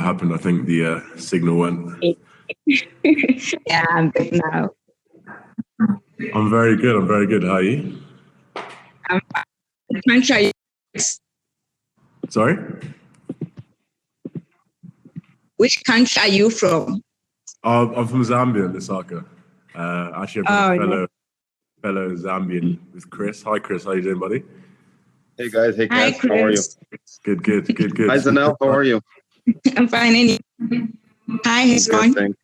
What happened? I think the signal went. Yeah, I'm good now. I'm very good. How are you? I'm fine. Which country are you? Sorry? Which country are you from? I'm from Zambia, Lusaka. Actually, I've got a fellow Zambian with Chris. Hi, Chris. How you doing, buddy? Hey, guys. Hey, Hi, Kas. How are you? Good. Hi, Zanele. How are you? I'm fine. And you? Hi, Hezron.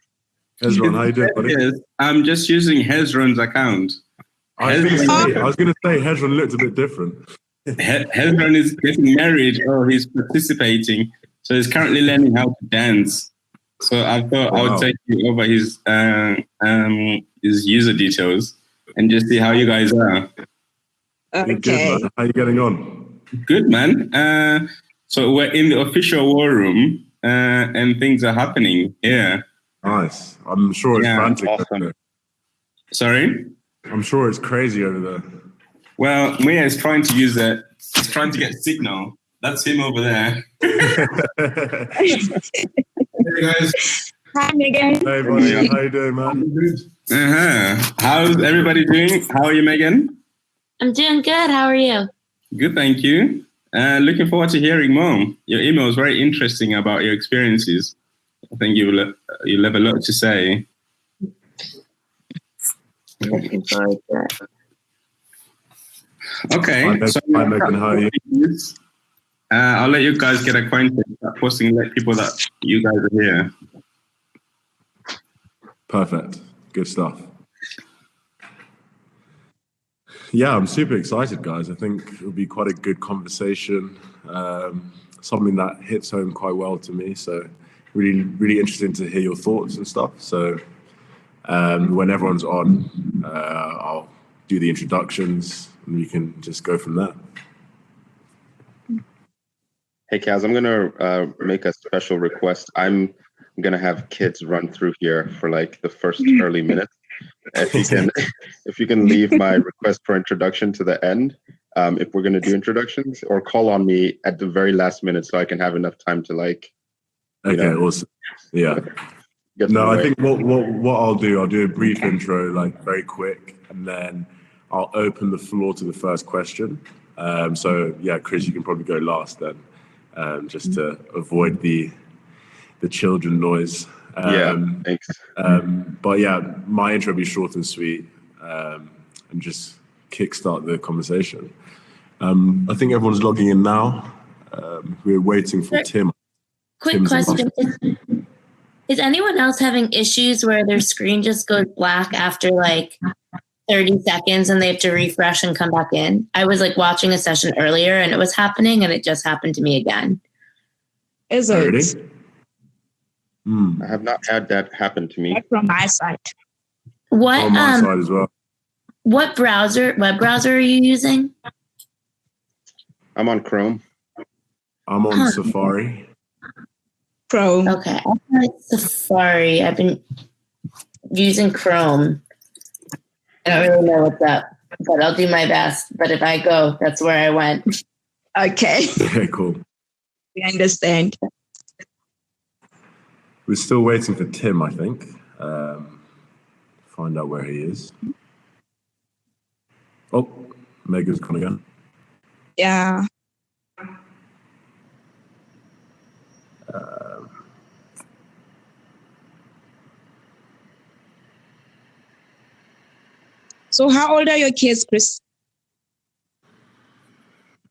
Hezron, how you doing, buddy? Yes, I'm just using Hezron's account. I was gonna say Hezron looked a bit different. Hezron is getting married, or he's participating. So he's currently learning how to dance. So I thought I would take you over his user details and just see how you guys are. Okay. Good, man. How you getting on? Good, man. So we're in the official war room, and things are happening here. Nice. I'm sure it's frantic. Awesome. Sorry? I'm sure it's crazy over there. Well, Mia is trying to use it. He's trying to get signal. That's him over there. Hey, guys. Hi, Megan. Hey, buddy. How you doing, man? How's everybody doing? How are you, Megan? I'm doing good. How are you? Good, thank you. Looking forward to hearing more. Your email was very interesting about your experiences. I think you'll have a lot to say. Looking forward to it. Okay. Hi, Megan. How are you? I'll let you guys get acquainted. Start posting, let people that you guys are here. Perfect. Good stuff. Yeah, I'm super excited, guys. I think it'll be quite a good conversation. Something that hits home quite well to me. So really interesting to hear your thoughts and stuff. So when everyone's on, I'll do the introductions and we can just go from there. Hey, Kaz, I'm going to make a special request. I'm going to have kids run through here for like the first early minutes. If you can leave my request for introduction to the end, if we're going to do introductions, or call on me at the very last minute so I can have enough time to Awesome. Yeah. No, I think what I'll do a brief intro, like very quick, and then I'll open the floor to the first question. So yeah, Chris, you can probably go last then, just to avoid the children noise. Thanks. But yeah, my intro will be short and sweet, and just kickstart the conversation. I think everyone's logging in now. We're waiting for Tim. Quick question. Is anyone else having issues where their screen just goes black after like 30 seconds and they have to refresh and come back in? I was like watching a session earlier and it was happening and it just happened to me again. Is it? I have not had that happen to me. Not from my side. What on my side as well. What web browser are you using? I'm on Chrome. I'm on Safari. Chrome. Okay. I like Safari. I've been using Chrome. I don't really know what's up, but I'll do my best. But if I go, that's where I went. Okay. Okay, cool. We understand. We're still waiting for Tim, I think. Find out where he is. Oh, Megan's coming in. Yeah. So how old are your kids, Chris?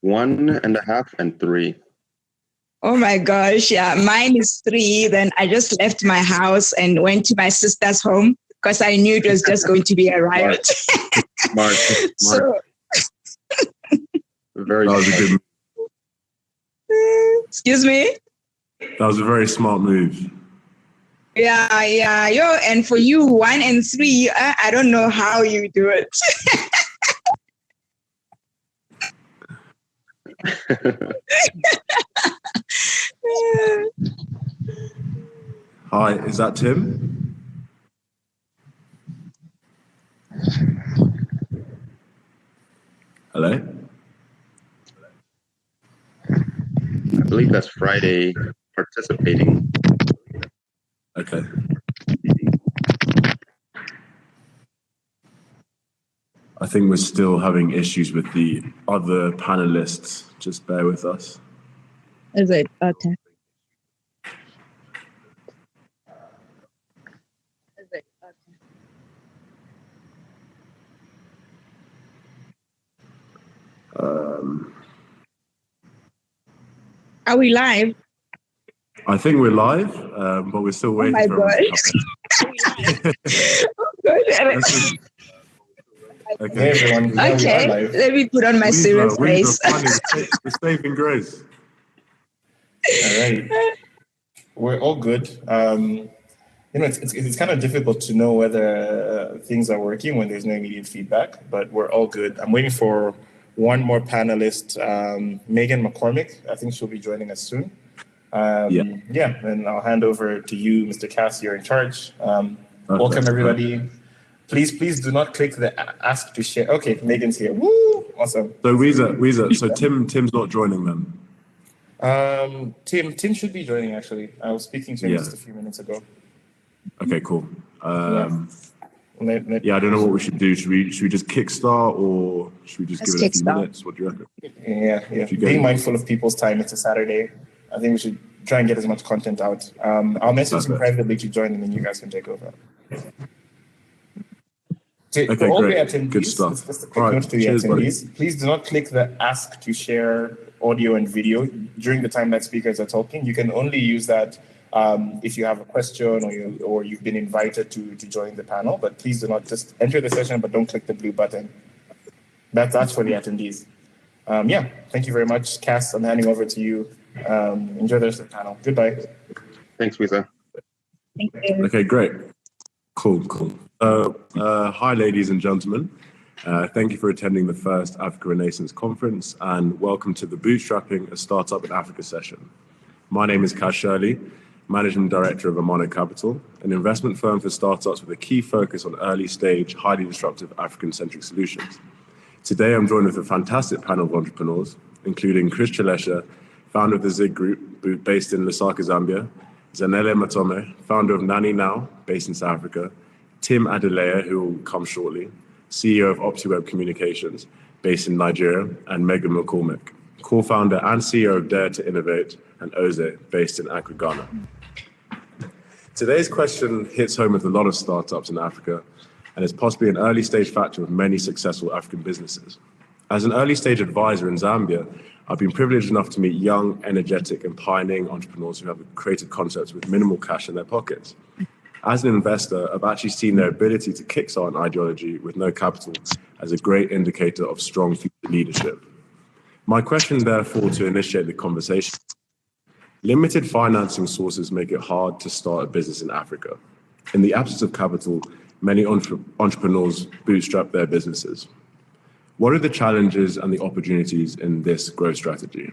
1.5 and 3. Oh my gosh, yeah. Mine is 3. Then I just left my house and went to my sister's home because I knew it was just going to be a riot. Smart. So, Very That was a good. excuse me? That was a very smart move. Yeah. And for you, 1 and 3, I don't know how you do it. Hi, is that Tim? Hello? I believe that's Friday participating. Okay. I think we're still having issues with the other panelists. Just bear with us. Is it? Okay. Is it? Okay. Are we live? I think we're live, but we're still waiting my for everyone God. to come in. Okay. Hey everyone. Yeah, we are Okay, live. let me put on my serious face. Finally, we're saving grace. All right. We're all good. It's kind of difficult to know whether things are working when there's no immediate feedback, but we're all good. I'm waiting for one more panelist, Meghan McCormick. I think she'll be joining us soon. And I'll hand over to you, Mr. Kas. You're in charge. Welcome everybody. Please do not click the ask to share. Okay, Megan's here. Woo! Awesome. So Weezer. So Tim's not joining them. Tim should be joining actually. I was speaking to him just a few minutes ago. Okay, cool. Yeah, I don't know what we should do. Should we just kickstart or should we just give it a few minutes? What do you reckon? Yeah. Being mindful of people's time. It's a Saturday. I think we should try and get as much content out. I'll message you privately to join, and then you guys can take over. Okay, all great. The attendees, Good stuff. Just a quick note to the attendees. Buddy. Please do not click the ask to share audio and video during the time that speakers are talking. You can only use that if you have a question or you've been invited to join the panel. But please do not just enter the session, but don't click the blue button. That's for the attendees. Thank you very much, Kas. I'm handing over to you. Enjoy the rest of the panel. Goodbye. Thanks, Weezer. Thank you. Okay, great. Cool. Hi, ladies and gentlemen. Thank you for attending the first Africa Renaissance Conference and welcome to the Bootstrapping, a Startup in Africa session. My name is Kas Shirley, Managing Director of Amano Capital, an investment firm for startups with a key focus on early stage, highly disruptive African-centric solutions. Today, I'm joined with a fantastic panel of entrepreneurs, including Chileshe, founder of the Zig Group, based in Lusaka, Zambia, Zanele Matome, founder of Nani Now, based in South Africa, Tim Adeleye, who will come shortly, CEO of OptiWeb Communications, based in Nigeria, and Meghan McCormick, co-founder and CEO of Dare to Innovate, and Oze, based in Accra, Ghana. Today's question hits home with a lot of startups in Africa, and is possibly an early stage factor of many successful African businesses. As an early stage advisor in Zambia, I've been privileged enough to meet young, energetic, and pioneering entrepreneurs who have created concepts with minimal cash in their pockets. As an investor, I've actually seen their ability to kickstart an ideology with no capital as a great indicator of strong future leadership. My question, therefore, to initiate the conversation: limited financing sources make it hard to start a business in Africa. In the absence of capital, many entrepreneurs bootstrap their businesses. What are the challenges and the opportunities in this growth strategy?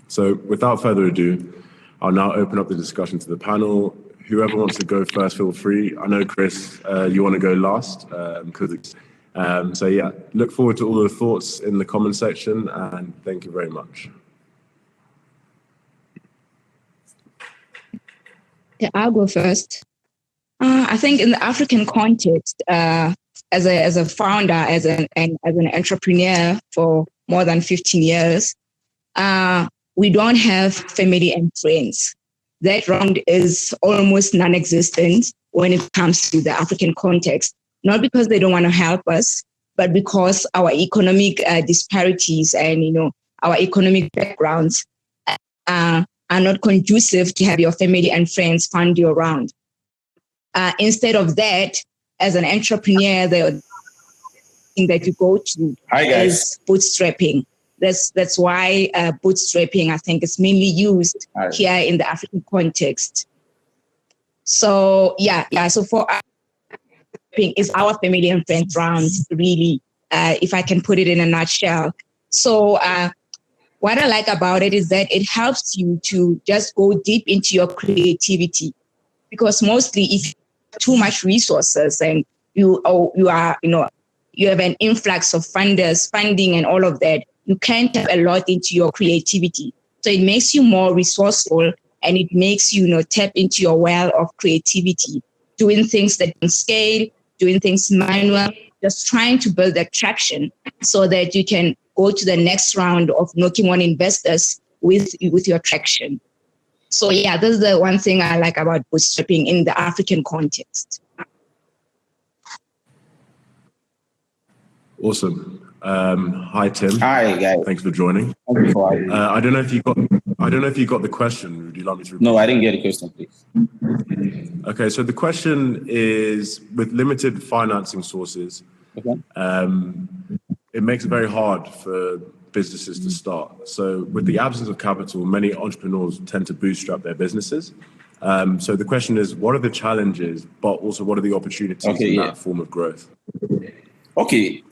So without further ado, I'll now open up the discussion to the panel. Whoever wants to go first, feel free. I know, Chris, you want to go last. Look forward to all the thoughts in the comment section, and thank you very much. Okay, I'll go first. I think in the African context, as a founder, as an entrepreneur for more than 15 years, we don't have family and friends. That round is almost non-existent when it comes to the African context, not because they don't want to help us, but because our economic disparities and our economic backgrounds are not conducive to have your family and friends fund you around. Instead of that, as an entrepreneur, the thing that you go to is bootstrapping. That's why bootstrapping, I think, is mainly used here in the African context. So So for us, is our family and friends round, really, if I can put it in a nutshell. So what I like about it is that it helps you to just go deep into your creativity, because mostly if you have too much resources and you have an influx of funding and all of that, you can't tap a lot into your creativity. So it makes you more resourceful and it makes you, tap into your well of creativity, doing things that can scale, doing things manual, just trying to build that traction so that you can go to the next round of knocking on investors with your traction. So yeah, this is the one thing I like about bootstrapping in the African context. Awesome. Hi Tim. Hi guys. Thanks for joining. Thank you for having me. I don't know if you got the question. Would you like me to repeat? No, I didn't get the question, please. Okay, so the question is, with limited financing sources, Okay. It makes it very hard for businesses to start. So with the absence of capital, many entrepreneurs tend to bootstrap their businesses. So the question is, what are the challenges, but also what are the opportunities in that form of growth? Okay,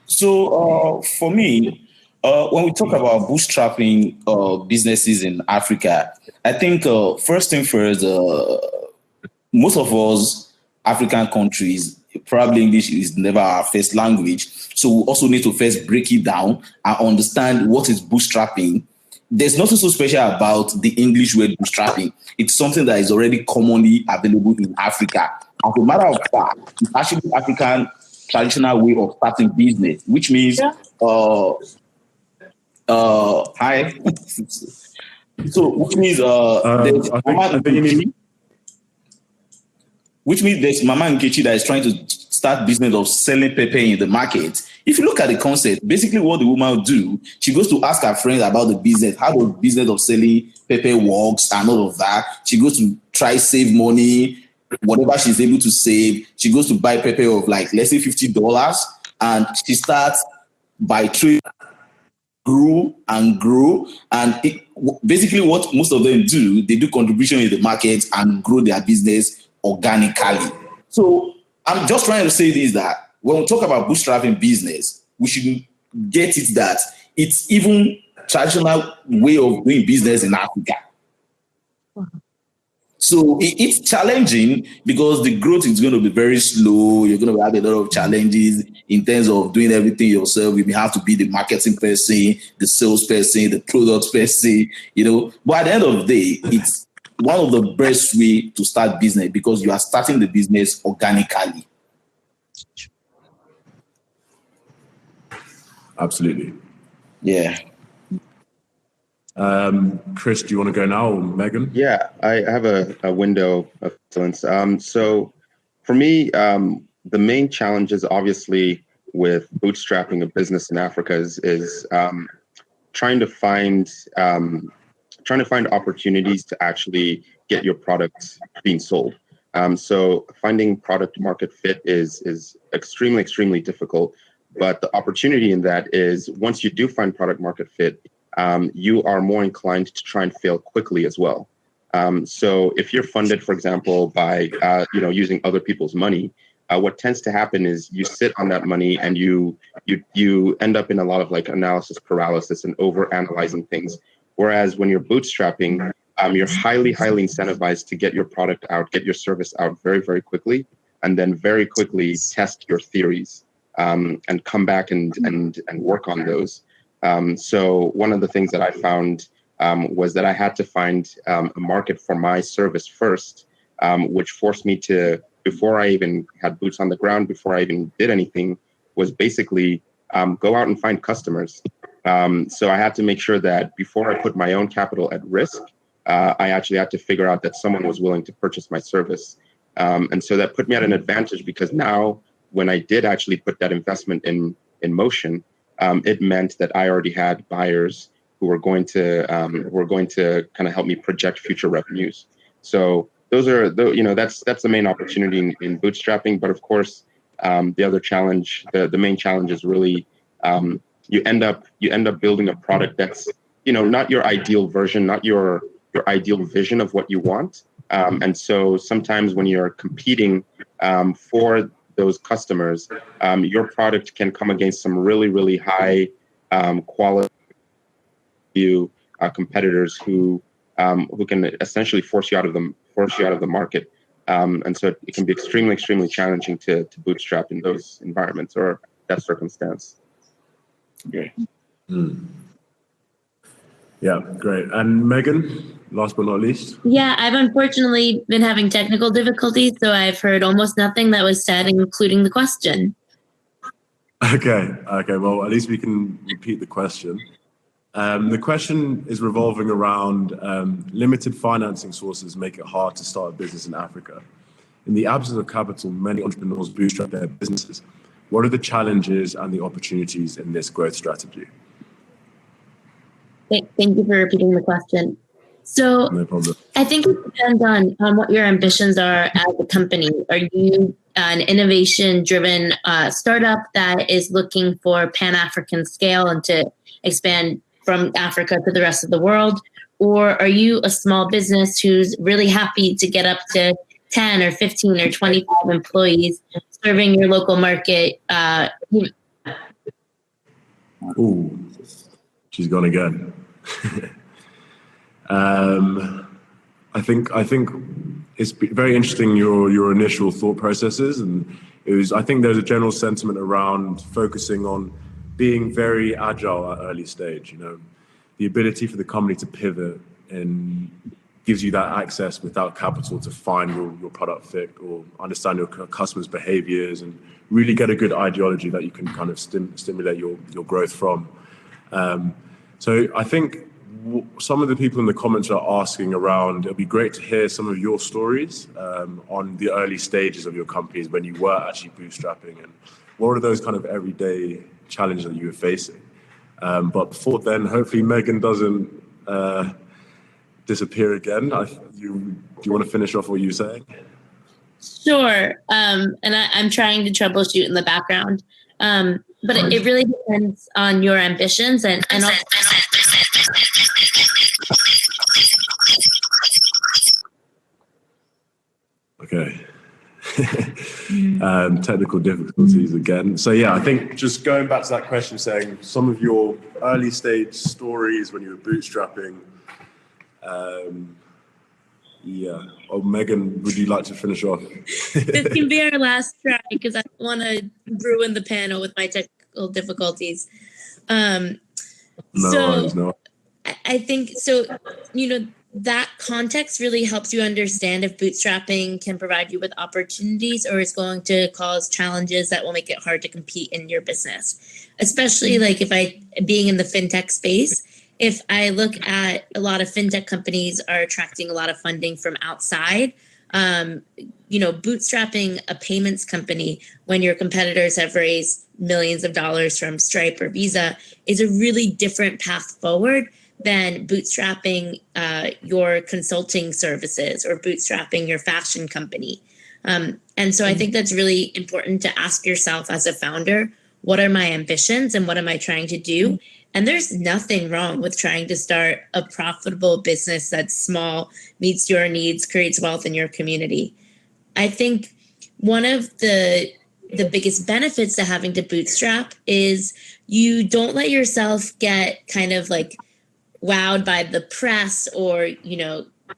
so for me, when we talk about bootstrapping businesses in Africa, I think first thing first, most of us African countries, probably English is never our first language. So we also need to first break it down and understand what is bootstrapping. There's nothing so special about the English word bootstrapping. It's something that is already commonly available in Africa. As a matter of fact, it's actually African traditional way of starting business, which means hi. So which means which means there's Mama Nkechi that is trying to start business of selling pepper in the market. If you look at the concept, basically what the woman will do, she goes to ask her friends about the business, how the business of selling pepper works and all of that. She goes to try save money, whatever she's able to save. She goes to buy pepper of like, let's say $50, and she starts by trade, grow. And basically what most of them do, they do contribution in the market and grow their business organically. So I'm just trying to say this, that when we talk about bootstrapping business, we should get it that it's even traditional way of doing business in Africa. So it's challenging because the growth is going to be very slow. You're going to have a lot of challenges in terms of doing everything yourself. You may have to be the marketing person, the sales person, the product person, But at the end of the day, it's one of the best way to start business because you are starting the business organically. Absolutely. Yeah. Chris, do you want to go now, or Megan? Yeah, I have a window of influence. So for me, the main challenges, obviously, with bootstrapping a business in Africa is trying to find opportunities to actually get your product being sold. So finding product market fit is extremely, extremely difficult. But the opportunity in that is once you do find product market fit, you are more inclined to try and fail quickly as well. So if you're funded, for example, by using other people's money, what tends to happen is you sit on that money and you end up in a lot of like analysis paralysis and over analyzing things. Whereas when you're bootstrapping, you're highly, highly incentivized to get your product out, get your service out very, very quickly, and then very quickly test your theories and come back and work on those. So one of the things that I found was that I had to find a market for my service first, which forced me to, before I even had boots on the ground, before I even did anything, was basically go out and find customers. So I had to make sure that before I put my own capital at risk, I actually had to figure out that someone was willing to purchase my service. And so that put me at an advantage because now when I did actually put that investment in motion, it meant that I already had buyers who were going to kind of help me project future revenues. So those are that's the main opportunity in bootstrapping. But of course, the other challenge, the main challenge is really you end up building a product that's not your ideal version, not your ideal vision of what you want. And so sometimes when you're competing for those customers, your product can come against some really, really high quality competitors who can essentially force you out of the market. And so it can be extremely, extremely challenging to bootstrap in those environments or that circumstance. Okay. Yeah, great. And Megan, last but not least. Yeah, I've unfortunately been having technical difficulties, so I've heard almost nothing that was said, including the question. Okay. Well, at least we can repeat the question. The question is revolving around limited financing sources make it hard to start a business in Africa. In the absence of capital, many entrepreneurs bootstrap their businesses. What are the challenges and the opportunities in this growth strategy? Thank you for repeating the question. So No problem. I think it depends on what your ambitions are as a company. Are you an innovation-driven startup that is looking for Pan-African scale and to expand from Africa to the rest of the world? Or are you a small business who's really happy to get up to 10 or 15 or 25 employees serving your local market? Ooh, she's gone again. I think it's very interesting your initial thought processes, and I think there's a general sentiment around focusing on being very agile at early stage. The ability for the company to pivot and gives you that access without capital to find your product fit or understand your customers' behaviors and really get a good ideology that you can kind of stimulate your growth from. So I think some of the people in the comments are asking around, it'd be great to hear some of your stories on the early stages of your companies when you were actually bootstrapping, and what are those kind of everyday challenges that you were facing. But before then, hopefully Megan doesn't disappear again. Do you want to finish off what you were saying? Sure. And I'm trying to troubleshoot in the background. But it really depends on your ambitions and also Okay. Technical difficulties again. So yeah, I think just going back to that question, saying some of your early stage stories when you were bootstrapping. Yeah. Oh, Megan, would you like to finish off? this can be our last try because I don't want to ruin the panel with my technical difficulties. No worries, no. I think so. That context really helps you understand if bootstrapping can provide you with opportunities or is going to cause challenges that will make it hard to compete in your business. Especially like being in the fintech space, if I look at a lot of fintech companies are attracting a lot of funding from outside, bootstrapping a payments company when your competitors have raised millions of dollars from Stripe or Visa is a really different path forward than bootstrapping your consulting services or bootstrapping your fashion company. And so I think that's really important to ask yourself as a founder, what are my ambitions and what am I trying to do? And there's nothing wrong with trying to start a profitable business that's small, meets your needs, creates wealth in your community. I think one of the biggest benefits to having to bootstrap is you don't let yourself get kind of like wowed by the press or,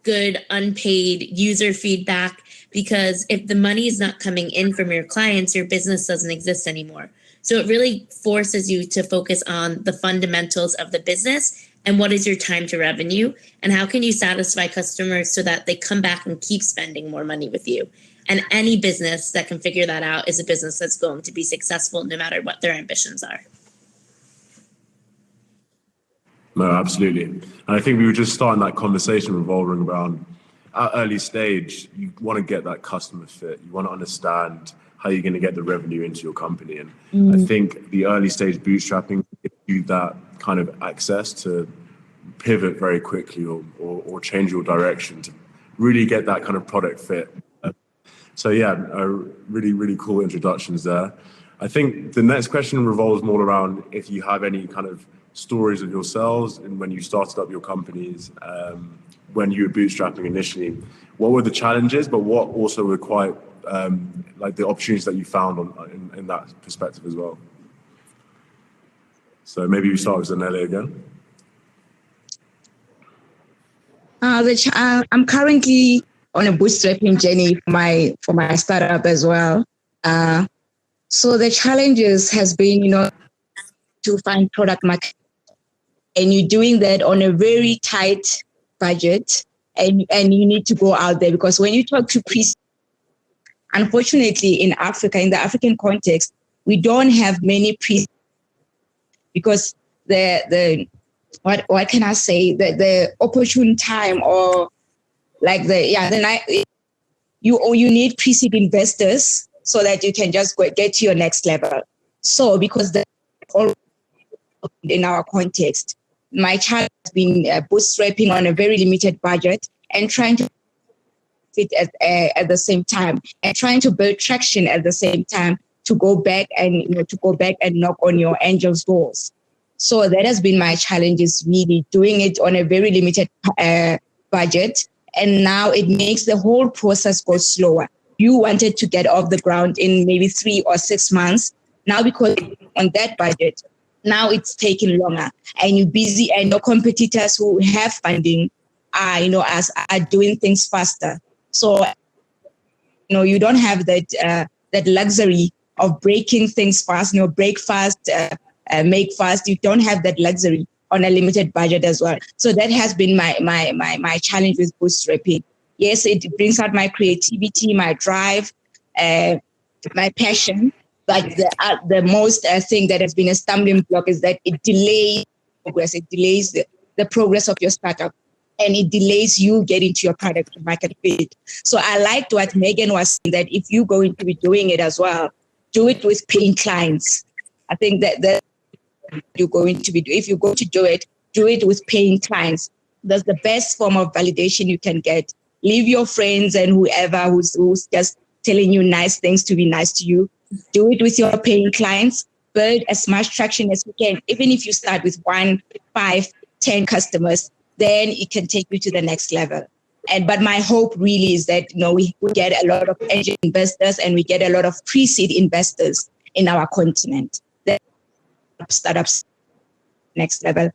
good unpaid user feedback, because if the money is not coming in from your clients, your business doesn't exist anymore. So it really forces you to focus on the fundamentals of the business and what is your time to revenue and how can you satisfy customers so that they come back and keep spending more money with you. And any business that can figure that out is a business that's going to be successful no matter what their ambitions are. No, absolutely. And I think we were just starting that conversation revolving around at early stage, you want to get that customer fit. You want to understand how you're going to get the revenue into your company. And I think the early stage bootstrapping gives you that kind of access to pivot very quickly or change your direction to really get that kind of product fit. So yeah, really, really cool introductions there. I think the next question revolves more around if you have any kind of stories of yourselves and when you started up your companies, when you were bootstrapping initially, what were the challenges, but what also were quite like the opportunities that you found in that perspective as well? So maybe we start with Zanele again. I'm currently on a bootstrapping journey for my startup as well. So the challenges has been, to find product market. and you're doing that on a very tight budget, and you need to go out there, because when you talk to pre-seed, unfortunately in Africa, in the African context, we don't have many pre-seed, because the what can I say, the opportune time, or like you need pre-seed investors so that you can just get to your next level. So because that's all in our context, my child has been bootstrapping on a very limited budget and trying to fit at the same time, and trying to build traction at the same time, to go back and knock on your angels' doors. So that has been my challenge, is really doing it on a very limited budget. And now it makes the whole process go slower. You wanted to get off the ground in maybe 3 or 6 months. Now, because on that budget, now it's taking longer, and you're busy, and your competitors who have funding are doing things faster. So, you don't have that luxury of breaking things fast, break fast, make fast. You don't have that luxury on a limited budget as well. So that has been my challenge with bootstrapping. Yes, it brings out my creativity, my drive, my passion. But the most thing that has been a stumbling block is that it delays progress. It delays the progress of your startup, and it delays you getting to your product market fit. So I liked what Meghan was saying, that if you're going to be doing it as well, do it with paying clients. I think that you're going to be, if you're going to do it with paying clients. That's the best form of validation you can get. Leave your friends and whoever who's just telling you nice things to be nice to you. Do it with your paying clients. Build as much traction as you can. Even if you start with 1, 5, 10 customers, then it can take you to the next level. But my hope really is that we get a lot of angel investors, and we get a lot of pre-seed investors in our continent. That startups next level.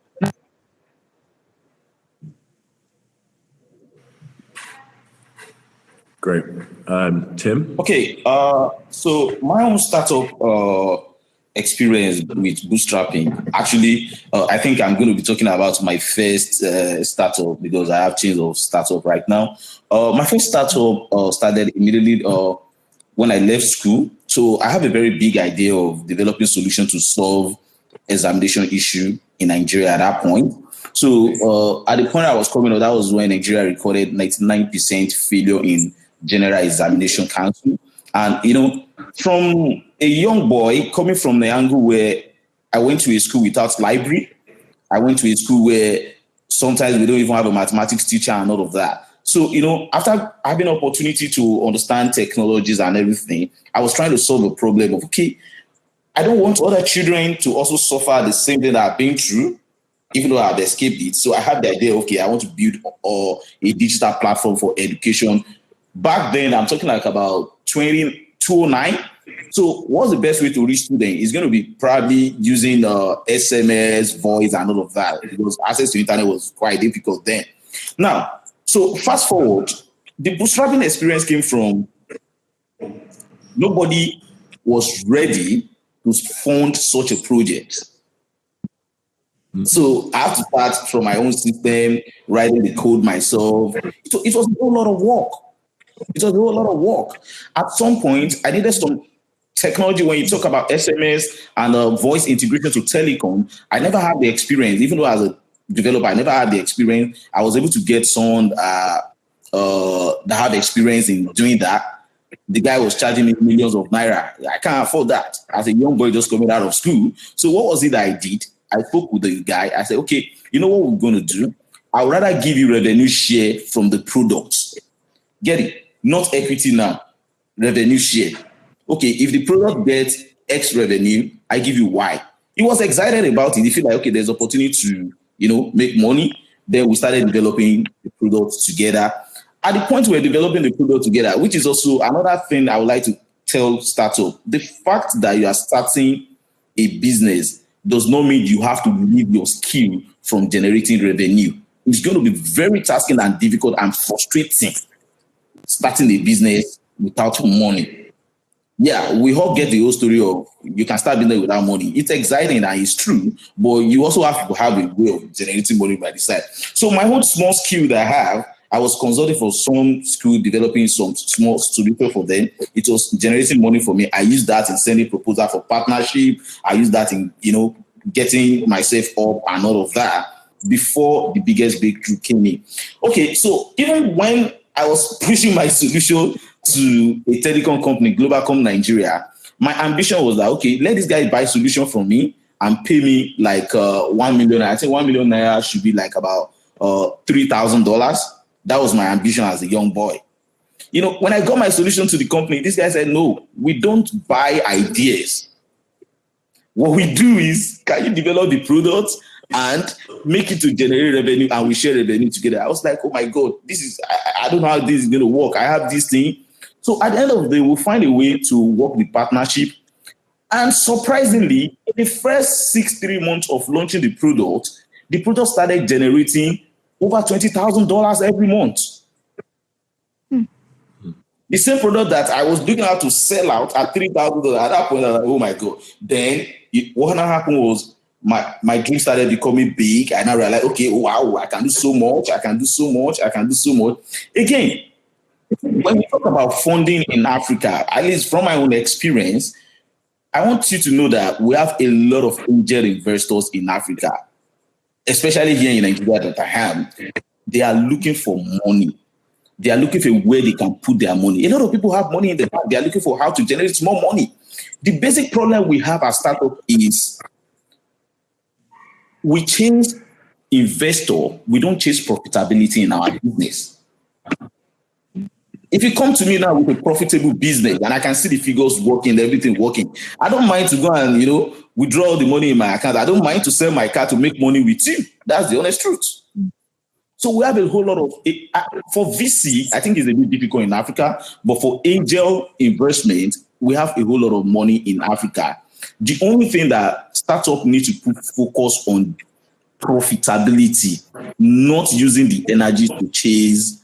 Great. Tim? Okay, so my own startup experience with bootstrapping, actually, I think I'm going to be talking about my first startup, because I have changed of startup right now. My first startup started immediately when I left school. So I have a very big idea of developing solutions to solve examination issue in Nigeria at that point. So at the point I was coming up, that was when Nigeria recorded 99% failure in General Examination Council. And, from a young boy coming from the angle where I went to a school without library, I went to a school where sometimes we don't even have a mathematics teacher and all of that. So, after having opportunity to understand technologies and everything, I was trying to solve a problem of, okay, I don't want other children to also suffer the same thing that I've been through, even though I've escaped it. So I had the idea, okay, I want to build a digital platform for education. Back then, I'm talking like about 2009. So what's the best way to reach students? It's going to be probably using SMS, voice, and all of that, because access to internet was quite difficult then. Now, so fast forward, the bootstrapping experience came from nobody was ready to fund such a project. So I have to start from my own system, writing the code myself. It was a whole lot of work. It was a whole lot of work. At some point, I needed some technology. When you talk about SMS and voice integration to telecom, I never had the experience. Even though as a developer, I never had the experience. I was able to get someone that had experience in doing that. The guy was charging me millions of naira. I can't afford that as a young boy just coming out of school. So what was it that I did? I spoke with the guy. I said, okay, you know what we're going to do? I would rather give you revenue share from the products. Get it? Not equity now. Revenue share. Okay, if the product gets X revenue, I give you Y. He was excited about it. He feel like, okay, there's opportunity to, make money. Then we started developing the products together. At the point we're developing the product together, which is also another thing I would like to tell startup, the fact that you are starting a business does not mean you have to leave your skill from generating revenue. It's going to be very tasking and difficult and frustrating starting a business without money. yeah, we all get the whole story of you can start business without money. It's exciting and it's true, but you also have to have a way of generating money by the side. So my own small skill that I have, I was consulting for some school, developing some small solution for them. It was generating money for me. I used that in sending proposal for partnership. I used that in, getting myself up and all of that before the biggest breakthrough came in. Okay, so even when I was pushing my solution to a telecom company, Globalcom Nigeria, my ambition was that, okay, let this guy buy solution from me and pay me like 1 million. I think 1 million naira should be like about $3,000. That was my ambition as a young boy. When I got my solution to the company, this guy said, no, we don't buy ideas. What we do is, can you develop the product and make it to generate revenue, and we share revenue together? I was like, oh my God, I don't know how this is going to work. I have this thing. So at the end of the day, we'll find a way to work the partnership. And surprisingly, in the first 3 months of launching the product started generating over $20,000 every month. The same product that I was looking out to sell out at $3,000 at that point, I was like, oh my God. Then what happened was my dream started becoming big, and I realized, okay, wow, I can do so much. Again, when we talk about funding in Africa, at least from my own experience, I want you to know that we have a lot of angel investors in Africa, especially here in Nigeria that I have. They are looking for money. They are looking for where they can put their money. A lot of people have money in the bank. They are looking for how to generate more money. The basic problem we have as startup is we chase investor. We don't chase profitability in our business. If you come to me now with a profitable business and I can see the figures working, everything working, I don't mind to go and, withdraw the money in my account. I don't mind to sell my car to make money with you. That's the honest truth. So we have a whole lot of, for VC, I think it's a bit difficult in Africa, but for angel investment, we have a whole lot of money in Africa. The only thing that startups need to put focus on profitability, not using the energy to chase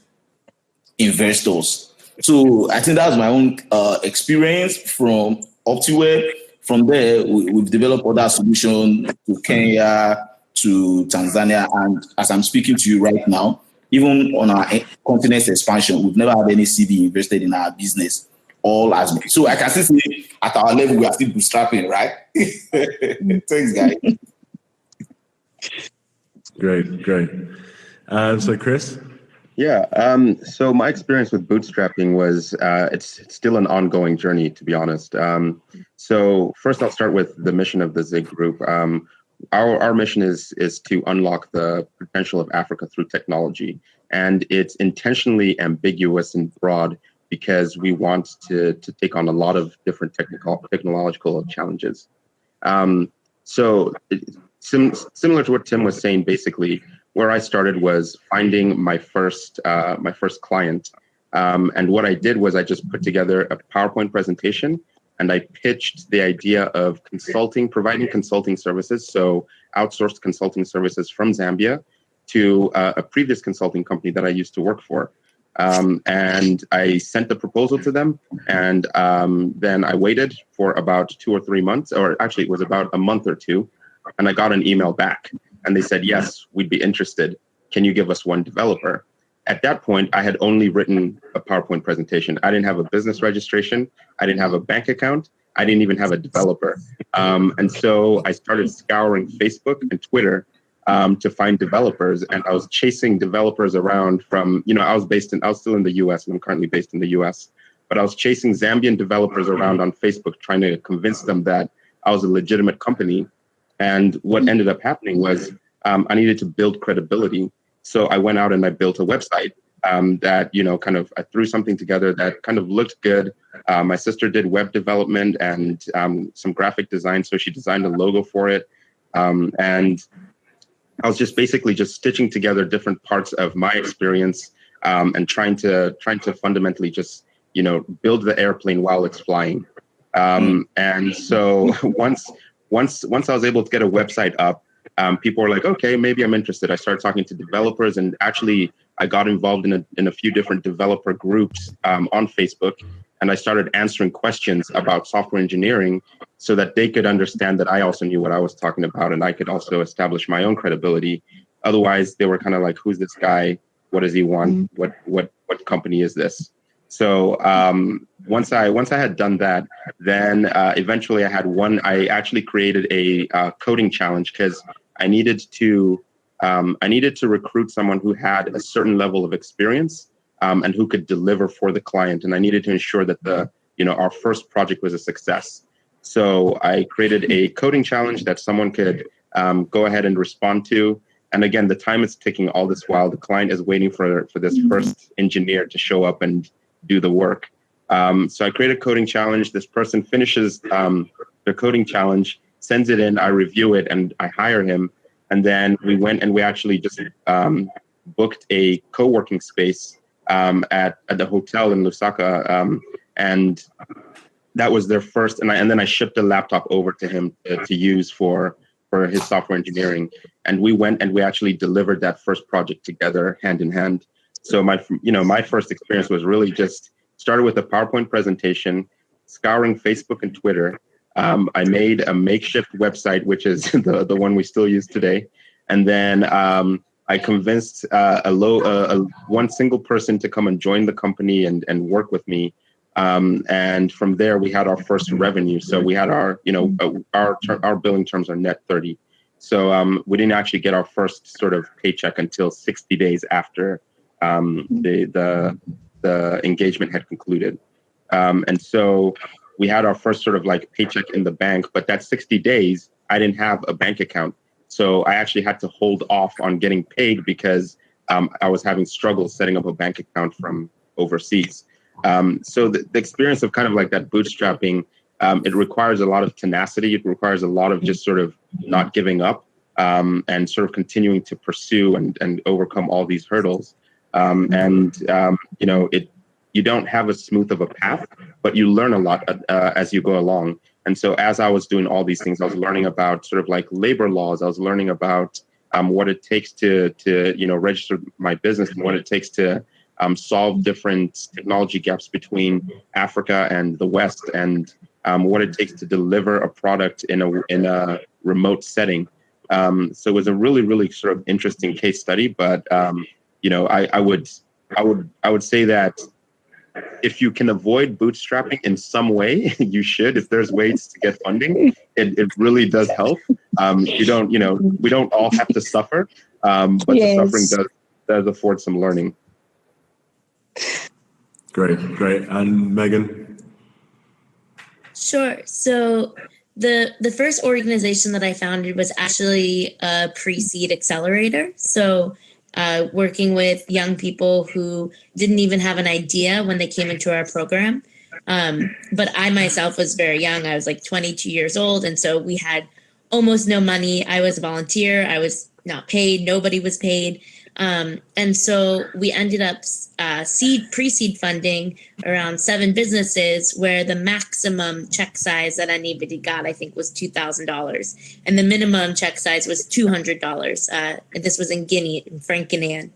investors. So I think that's my own experience from OptiWeb. From there, we've developed other solutions to Kenya, to Tanzania, and as I'm speaking to you right now, even on our continent expansion, we've never had any CD invested in our business. All as me. So I can still say at our level, we are still bootstrapping, right? Thanks, guys. Great. So Chris? Yeah. So my experience with bootstrapping was it's still an ongoing journey, to be honest. So first, I'll start with the mission of the Zig Group. Our mission is to unlock the potential of Africa through technology, and it's intentionally ambiguous and broad because we want to take on a lot of different technological challenges. So similar to what Tim was saying, basically, where I started was finding my first client, and what I did was I just put together a PowerPoint presentation. And I pitched the idea of providing consulting services, so outsourced consulting services from Zambia to a previous consulting company that I used to work for. And I sent the proposal to them, and then I waited for about 2 or 3 months, or actually it was about a month or two, and I got an email back. And they said, yes, we'd be interested. Can you give us one developer? At that point, I had only written a PowerPoint presentation. I didn't have a business registration. I didn't have a bank account. I didn't even have a developer. And so I started scouring Facebook and Twitter to find developers. And I was chasing developers around from, I was still in the US, and I'm currently based in the US. But I was chasing Zambian developers around on Facebook, trying to convince them that I was a legitimate company. And what ended up happening was I needed to build credibility. So I went out and I built a website that, I threw something together that kind of looked good. My sister did web development and some graphic design. So she designed a logo for it. And I was just basically stitching together different parts of my experience and trying to fundamentally just, build the airplane while it's flying. And so once I was able to get a website up, people were like, okay, maybe I'm interested. I started talking to developers, and actually I got involved in a few different developer groups on Facebook. and I started answering questions about software engineering so that they could understand that I also knew what I was talking about, and I could also establish my own credibility. Otherwise, they were kind of like, "Who's this guy? What does he want? What company is this?" So once I had done that, then eventually I actually created a coding challenge because I needed to recruit someone who had a certain level of experience and who could deliver for the client, and I needed to ensure that our first project was a success. So I created a coding challenge that someone could go ahead and respond to. And again, the time is ticking all this while. The client is waiting for this first engineer to show up and do the work. So I create a coding challenge. This person finishes the coding challenge, sends it in, I review it, and I hire him. And then we went and we actually just booked a co-working space at the hotel in Lusaka. And that was their first, and then I shipped a laptop over to him to use for his software engineering. And we went and we actually delivered that first project together, hand in hand. So my first experience was really just started with a PowerPoint presentation, scouring Facebook and Twitter. I made a makeshift website, which is the one we still use today. And then I convinced one single person to come and join the company and work with me. And from there, we had our first revenue. So we had our billing terms are net 30. So we didn't actually get our first sort of paycheck until 60 days after the engagement had concluded. And so we had our first sort of like paycheck in the bank, but that 60 days, I didn't have a bank account. So I actually had to hold off on getting paid because I was having struggles setting up a bank account from overseas. So the experience of kind of like that bootstrapping, it requires a lot of tenacity. It requires a lot of just sort of not giving up and sort of continuing to pursue and overcome all these hurdles. You don't have as smooth of a path, but you learn a lot as you go along. And so as I was doing all these things, I was learning about sort of like labor laws. I was learning about what it takes to register my business and what it takes to solve different technology gaps between Africa and the West, and what it takes to deliver a product in a remote setting. So it was a really, really sort of interesting case study. But I would say that if you can avoid bootstrapping in some way, you should. If there's ways to get funding, it really does help. We don't all have to suffer, but the suffering does afford some learning. Great. And Megan? Sure. So the first organization that I founded was actually a pre-seed accelerator. So working with young people who didn't even have an idea when they came into our program. But I myself was very young. I was like 22 years old. And so we had almost no money. I was a volunteer. I was not paid. Nobody was paid. And so we ended up pre-seed funding around 7 businesses where the maximum check size that anybody got, I think, was $2,000. And the minimum check size was $200. And this was in Guinea, in Franc Guinean.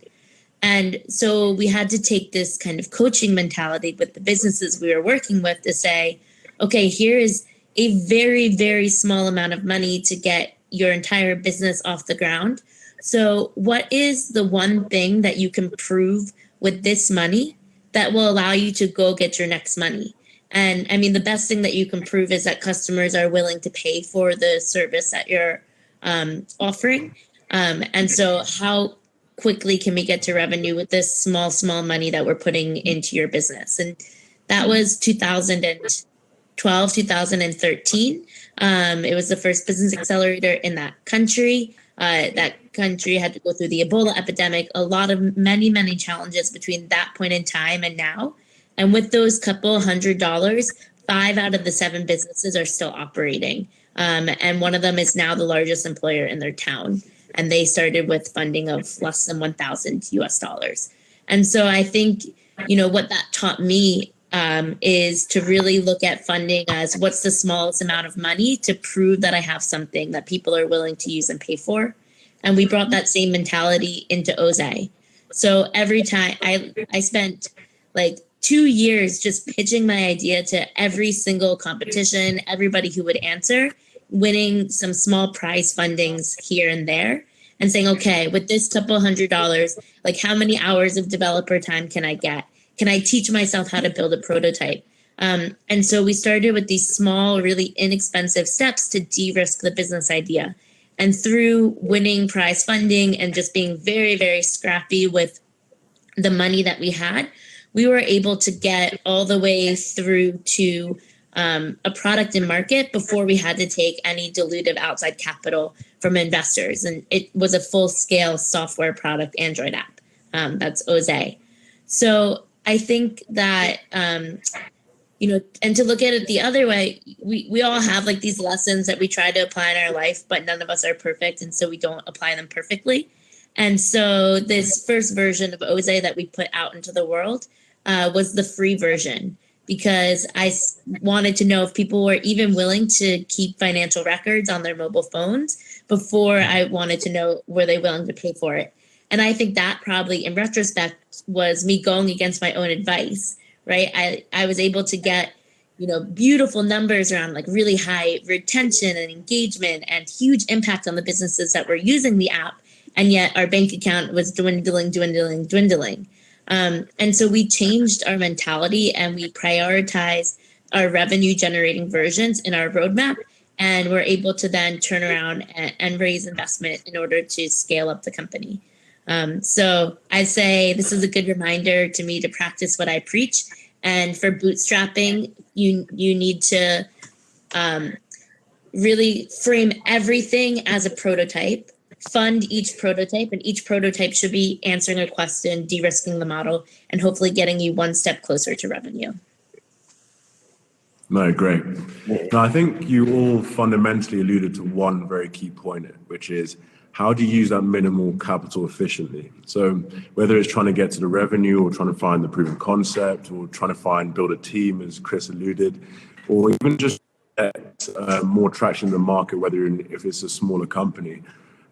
And so we had to take this kind of coaching mentality with the businesses we were working with to say, okay, here is a very, very small amount of money to get your entire business off the ground. So what is the one thing that you can prove with this money that will allow you to go get your next money? And I mean, the best thing that you can prove is that customers are willing to pay for the service that you're offering. And so how quickly can we get to revenue with this small money that we're putting into your business? And that was 2012, 2013. It was the first business accelerator in that country. That country had to go through the Ebola epidemic, a lot of many challenges between that point in time and now. And with those couple $100, 5 out of the 7 businesses are still operating. And one of them is now the largest employer in their town. And they started with funding of less than $1,000 US. And so I think, what that taught me is to really look at funding as what's the smallest amount of money to prove that I have something that people are willing to use and pay for. And we brought that same mentality into Oze. So every time I spent like 2 years just pitching my idea to every single competition, everybody who would answer, winning some small prize fundings here and there, and saying, okay, with this couple $100, like how many hours of developer time can I get? Can I teach myself how to build a prototype? And so we started with these small, really inexpensive steps to de-risk the business idea. And through winning prize funding and just being very, very scrappy with the money that we had, we were able to get all the way through to a product in market before we had to take any dilutive outside capital from investors. And it was a full-scale software product Android app. That's Ose. So I think that, and to look at it the other way, we all have like these lessons that we try to apply in our life, but none of us are perfect. And so we don't apply them perfectly. And so this first version of Ose that we put out into the world was the free version, because I wanted to know if people were even willing to keep financial records on their mobile phones before I wanted to know, were they willing to pay for it? And I think that probably in retrospect was me going against my own advice, right? I was able to get, beautiful numbers around like really high retention and engagement and huge impact on the businesses that were using the app. And yet our bank account was dwindling. And so we changed our mentality and we prioritized our revenue generating versions in our roadmap. And we're able to then turn around and raise investment in order to scale up the company. So I say this is a good reminder to me to practice what I preach. And for bootstrapping, you need to really frame everything as a prototype. Fund each prototype, and each prototype should be answering a question, de-risking the model, and hopefully getting you one step closer to revenue. No, great. Now, I think you all fundamentally alluded to one very key point, which is how do you use that minimal capital efficiently? So whether it's trying to get to the revenue or trying to find the proof of concept or trying to build a team, as Chris alluded, or even just get more traction in the market, if it's a smaller company.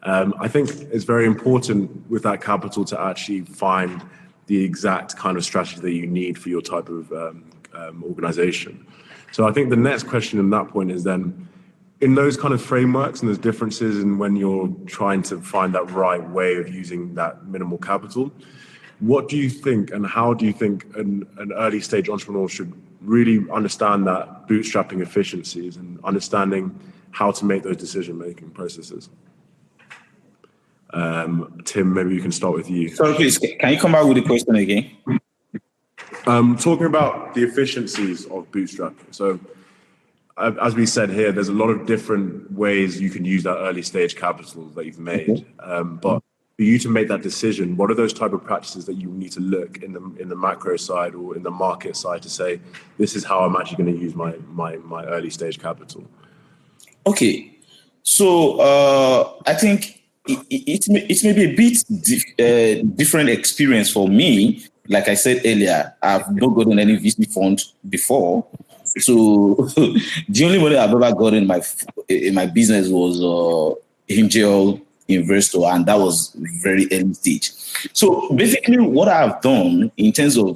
I think it's very important with that capital to actually find the exact kind of strategy that you need for your type of organization. So I think the next question in that point is then, in those kind of frameworks and those differences in when you're trying to find that right way of using that minimal capital, what do you think and how do you think an early stage entrepreneur should really understand that bootstrapping efficiencies and understanding how to make those decision-making processes? Tim, maybe you can start with you. Sorry, please, can you come back with the question again? Talking about the efficiencies of bootstrapping. So as we said here, there's a lot of different ways you can use that early stage capital that you've made. But for you to make that decision, what are those type of practices that you need to look in the macro side or in the market side to say, this is how I'm actually going to use my early stage capital? Okay, so I think it may be a bit different experience for me. Like I said earlier, I've not gotten any VC fund before. So the only money I've ever gotten in my business was angel investor, and that was very early stage. So basically what I've done in terms of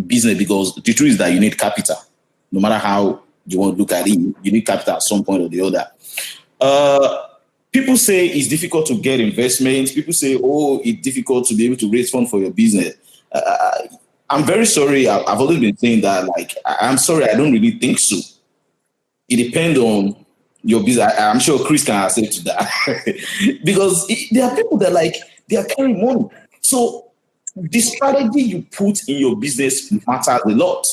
business, because the truth is that you need capital. No matter how you want to look at it, you need capital at some point or the other. People say it's difficult to get investment. People say, it's difficult to be able to raise funds for your business. I'm very sorry. I've always been saying that. I'm sorry. I don't really think so. It depends on your business. I'm sure Chris can answer to that because there are people that they are carrying money. So the strategy you put in your business matters a lot.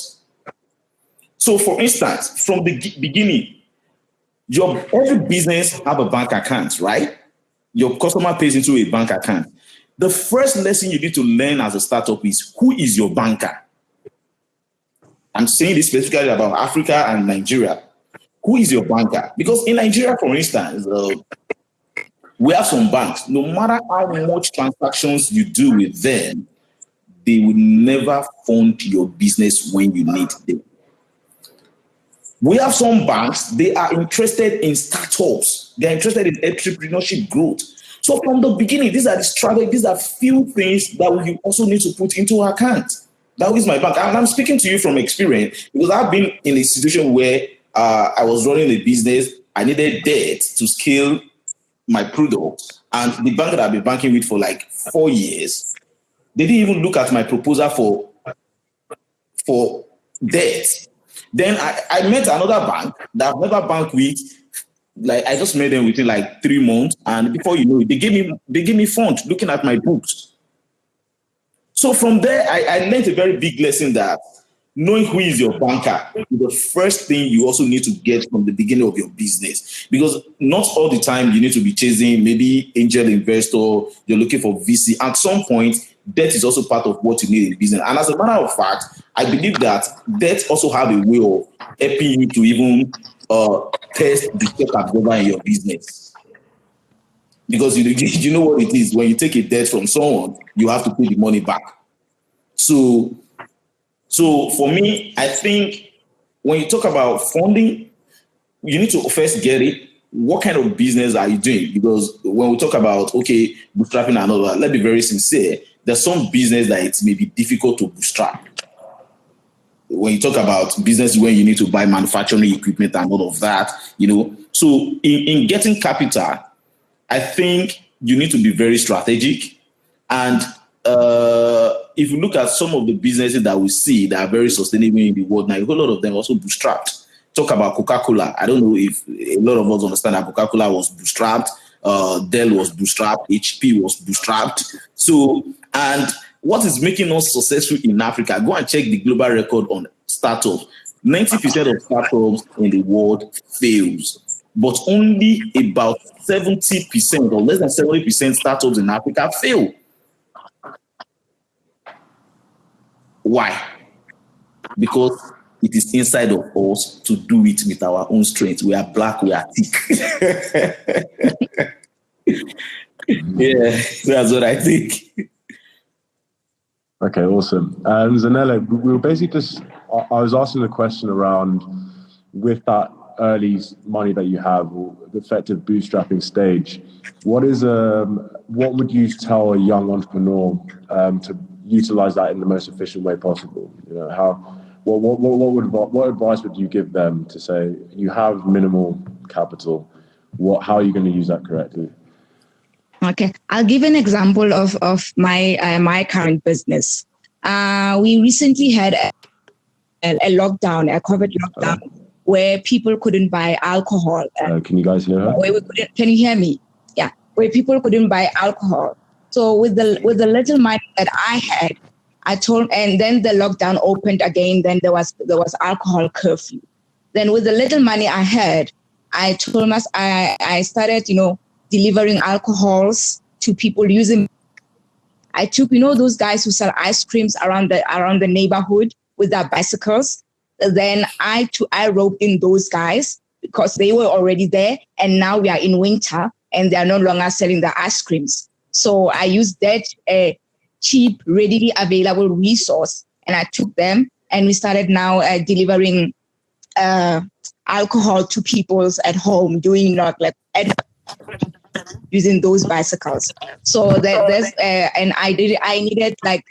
So, for instance, from the beginning, every business have a bank account, right? Your customer pays into a bank account. The first lesson you need to learn as a startup is, who is your banker? I'm saying this specifically about Africa and Nigeria. Who is your banker? Because in Nigeria, for instance, we have some banks. No matter how much transactions you do with them, they will never fund your business when you need them. We have some banks, they are interested in startups. They're interested in entrepreneurship growth. So from the beginning, these are the strategies, these are few things that you also need to put into account. That was my bank. And I'm speaking to you from experience because I've been in a situation where I was running a business. I needed debt to scale my product. And the bank that I've been banking with for like 4 years, they didn't even look at my proposal for debt. Then I met another bank that I've never banked with. Like I just met them within like 3 months. And before you know it, they gave me funds looking at my books. So from there, I learned a very big lesson that knowing who is your banker is the first thing you also need to get from the beginning of your business. Because not all the time you need to be chasing maybe angel investor, you're looking for VC. At some point, debt is also part of what you need in business. And as a matter of fact, I believe that debt also have a way of helping you to even test the check absorber in your business. Because you know what it is. When you take a debt from someone, you have to pay the money back. So for me, I think when you talk about funding, you need to first get it. What kind of business are you doing? Because when we talk about, bootstrapping and all that, let's be very sincere. There's some business that it may be difficult to bootstrap. When you talk about business where you need to buy manufacturing equipment and all of that, So in getting capital, I think you need to be very strategic. And if you look at some of the businesses that we see that are very sustainable in the world now, a whole lot of them also bootstrapped. Talk about Coca-Cola. I don't know if a lot of us understand that Coca-Cola was bootstrapped, Dell was bootstrapped, HP was bootstrapped. So, and what is making us successful in Africa? Go and check the global record on startups. 90% of startups in the world fails. But only about 70% or less than 70% startups in Africa fail. Why? Because it is inside of us to do it with our own strength. We are black, we are thick. Yeah, that's what I think. Okay, awesome. Zanele, we were basically I was asking the question around with that early money that you have, or the effective bootstrapping stage, what would you tell a young entrepreneur to utilize that in the most efficient way possible? What advice would you give them to say you have minimal capital? How are you going to use that correctly? Okay, I'll give an example of my current business. We recently had a lockdown, a COVID lockdown, where people couldn't buy alcohol. Can you guys hear her? Can you hear me? Yeah, where people couldn't buy alcohol. So with the little money that I had, and then the lockdown opened again. Then there was alcohol curfew. Then with the little money I had, I told us I started delivering alcohols to people using. I took those guys who sell ice creams around the neighborhood with their bicycles. Then I roped in those guys because they were already there, and now we are in winter and they are no longer selling the ice creams. So I used that cheap, readily available resource, and I took them and we started now delivering alcohol to people's at home, doing using those bicycles. So and I needed like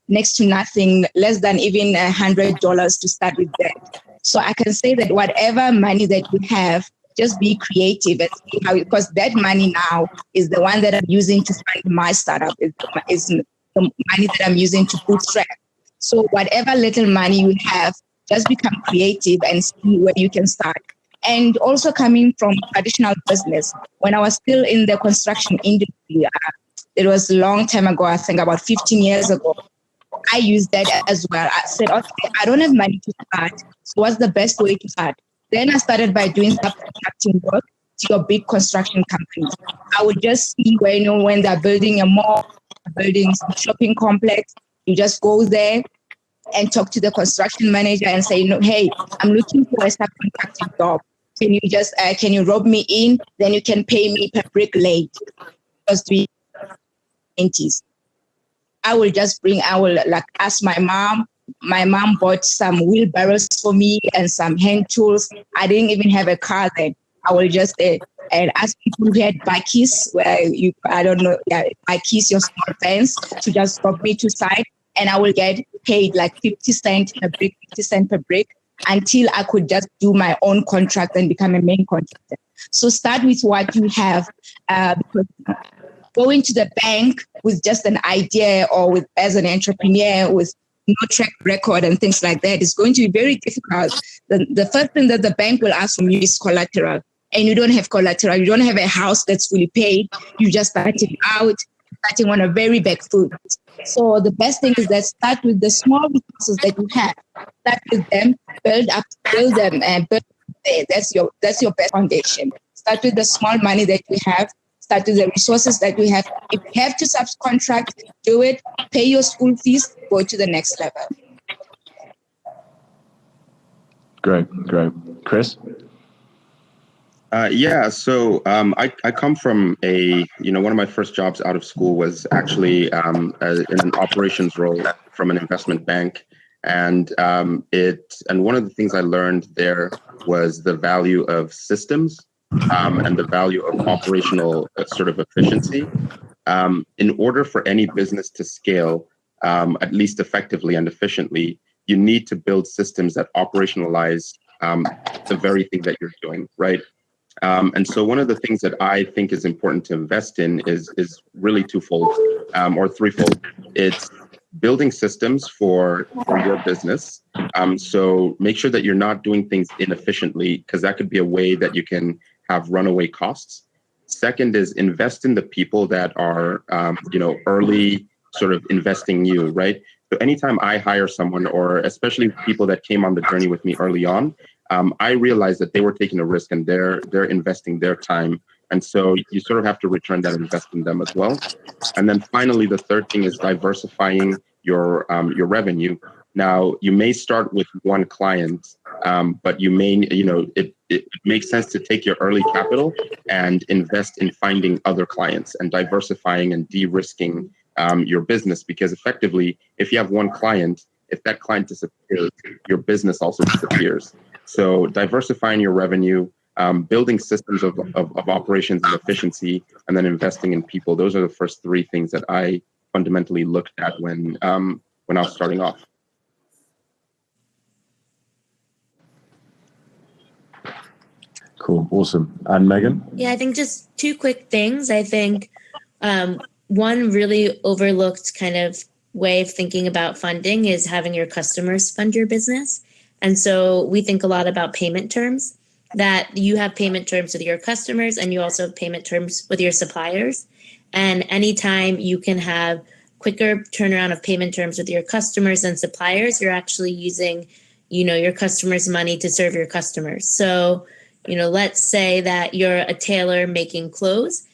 next to nothing, less than even $100 to start with that. So I can say that whatever money that you have, just be creative and see how, because that money now is the one that I'm using to fund my startup. Is the money that I'm using to bootstrap. So whatever little money you have, just become creative and see where you can start. And also coming from traditional business, when I was still in the construction industry, it was a long time ago, I think about 15 years ago, I used that as well. I said, okay, I don't have money to start. So what's the best way to start? Then I started by doing subcontracting work to your big construction companies. I would just see when they're building a mall, building some shopping complex, you just go there and talk to the construction manager and say, hey, I'm looking for a subcontracting job. Can you rob me in? Then you can pay me per brick laid. Because 390s. I will ask my mom. My mom bought some wheelbarrows for me and some hand tools. I didn't even have a car then. I will just and ask people who had bikes, bikes, your small vans, to just drop me to site, and I will get paid like 50 cents per brick, 50 cents per brick, until I could just do my own contract and become a main contractor. So start with what you have, because going to the bank with just an idea or with as an entrepreneur with no track record and things like that is going to be very difficult. The first thing that the bank will ask from you is collateral. And you don't have collateral. You don't have a house that's fully paid. You just starting out, starting on a very back foot. So the best thing is that start with the small resources that you have. Start with them, build them, and build there. That's your best foundation. Start with the small money that you have. Start with the resources that you have. If you have to subcontract, do it. Pay your school fees. Go to the next level. Great. Chris? So I come from one of my first jobs out of school was actually in an operations role from an investment bank. And one of the things I learned there was the value of systems and the value of operational sort of efficiency. In order for any business to scale, at least effectively and efficiently, you need to build systems that operationalize the very thing that you're doing, right? And so one of the things that I think is important to invest in is really twofold or threefold. It's building systems for your business. So make sure that you're not doing things inefficiently, because that could be a way that you can have runaway costs. Second is invest in the people that are, early sort of investing you, right? So anytime I hire someone, or especially people that came on the journey with me early on, I realized that they were taking a risk and they're investing their time. And so you sort of have to return that investment in them as well. And then finally, the third thing is diversifying your revenue. Now, you may start with one client, but you may, it makes sense to take your early capital and invest in finding other clients and diversifying and de-risking your business, because effectively, if you have one client, if that client disappears, your business also disappears. So diversifying your revenue, building systems of operations and efficiency, and then investing in people. Those are the first three things that I fundamentally looked at when I was starting off. Cool, awesome. And Megan? Yeah, I think just two quick things. I think one really overlooked kind of way of thinking about funding is having your customers fund your business. And so we think a lot about payment terms, that you have payment terms with your customers and you also have payment terms with your suppliers. And anytime you can have quicker turnaround of payment terms with your customers and suppliers, you're actually using, your customers' money to serve your customers. So, let's say that you're a tailor making clothes.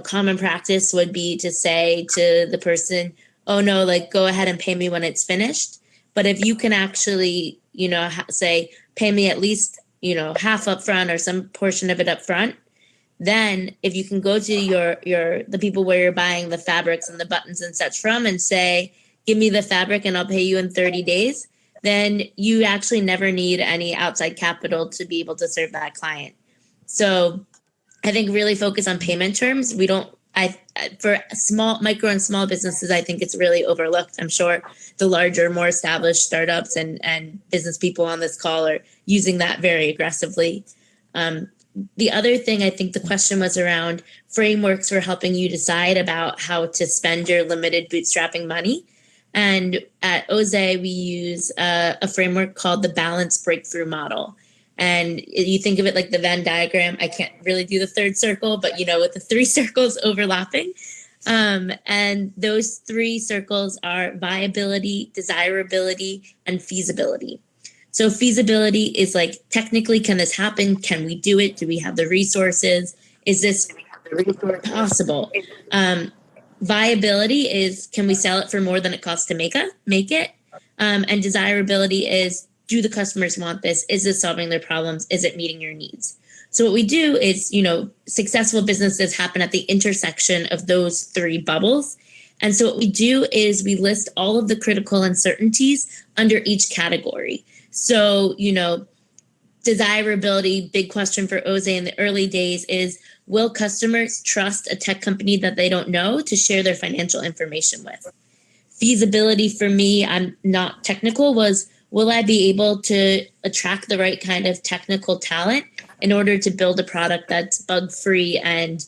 Common practice would be to say to the person, oh no, go ahead and pay me when it's finished. But if you can actually, say, pay me at least, half up front or some portion of it up front, then if you can go to the people where you're buying the fabrics and the buttons and such from and say, give me the fabric and I'll pay you in 30 days, then you actually never need any outside capital to be able to serve that client. So I think really focus on payment terms. For micro and small businesses, I think it's really overlooked. I'm sure the larger, more established startups and business people on this call are using that very aggressively. The other thing, I think the question was around frameworks for helping you decide about how to spend your limited bootstrapping money. And at Oze, we use a framework called the Balanced Breakthrough Model. And you think of it like the Venn diagram. I can't really do the third circle, but with the three circles overlapping. And those three circles are viability, desirability, and feasibility. So feasibility is technically, can this happen? Can we do it? Do we have the resources? Is this possible? Viability is, can we sell it for more than it costs to make it? And desirability is, do the customers want this? Is this solving their problems? Is it meeting your needs? So what we do is, successful businesses happen at the intersection of those three bubbles. And so what we do is we list all of the critical uncertainties under each category. So, desirability, big question for Oze in the early days is, will customers trust a tech company that they don't know to share their financial information with? feasibility for me, I'm not technical, was will I be able to attract the right kind of technical talent in order to build a product that's bug-free and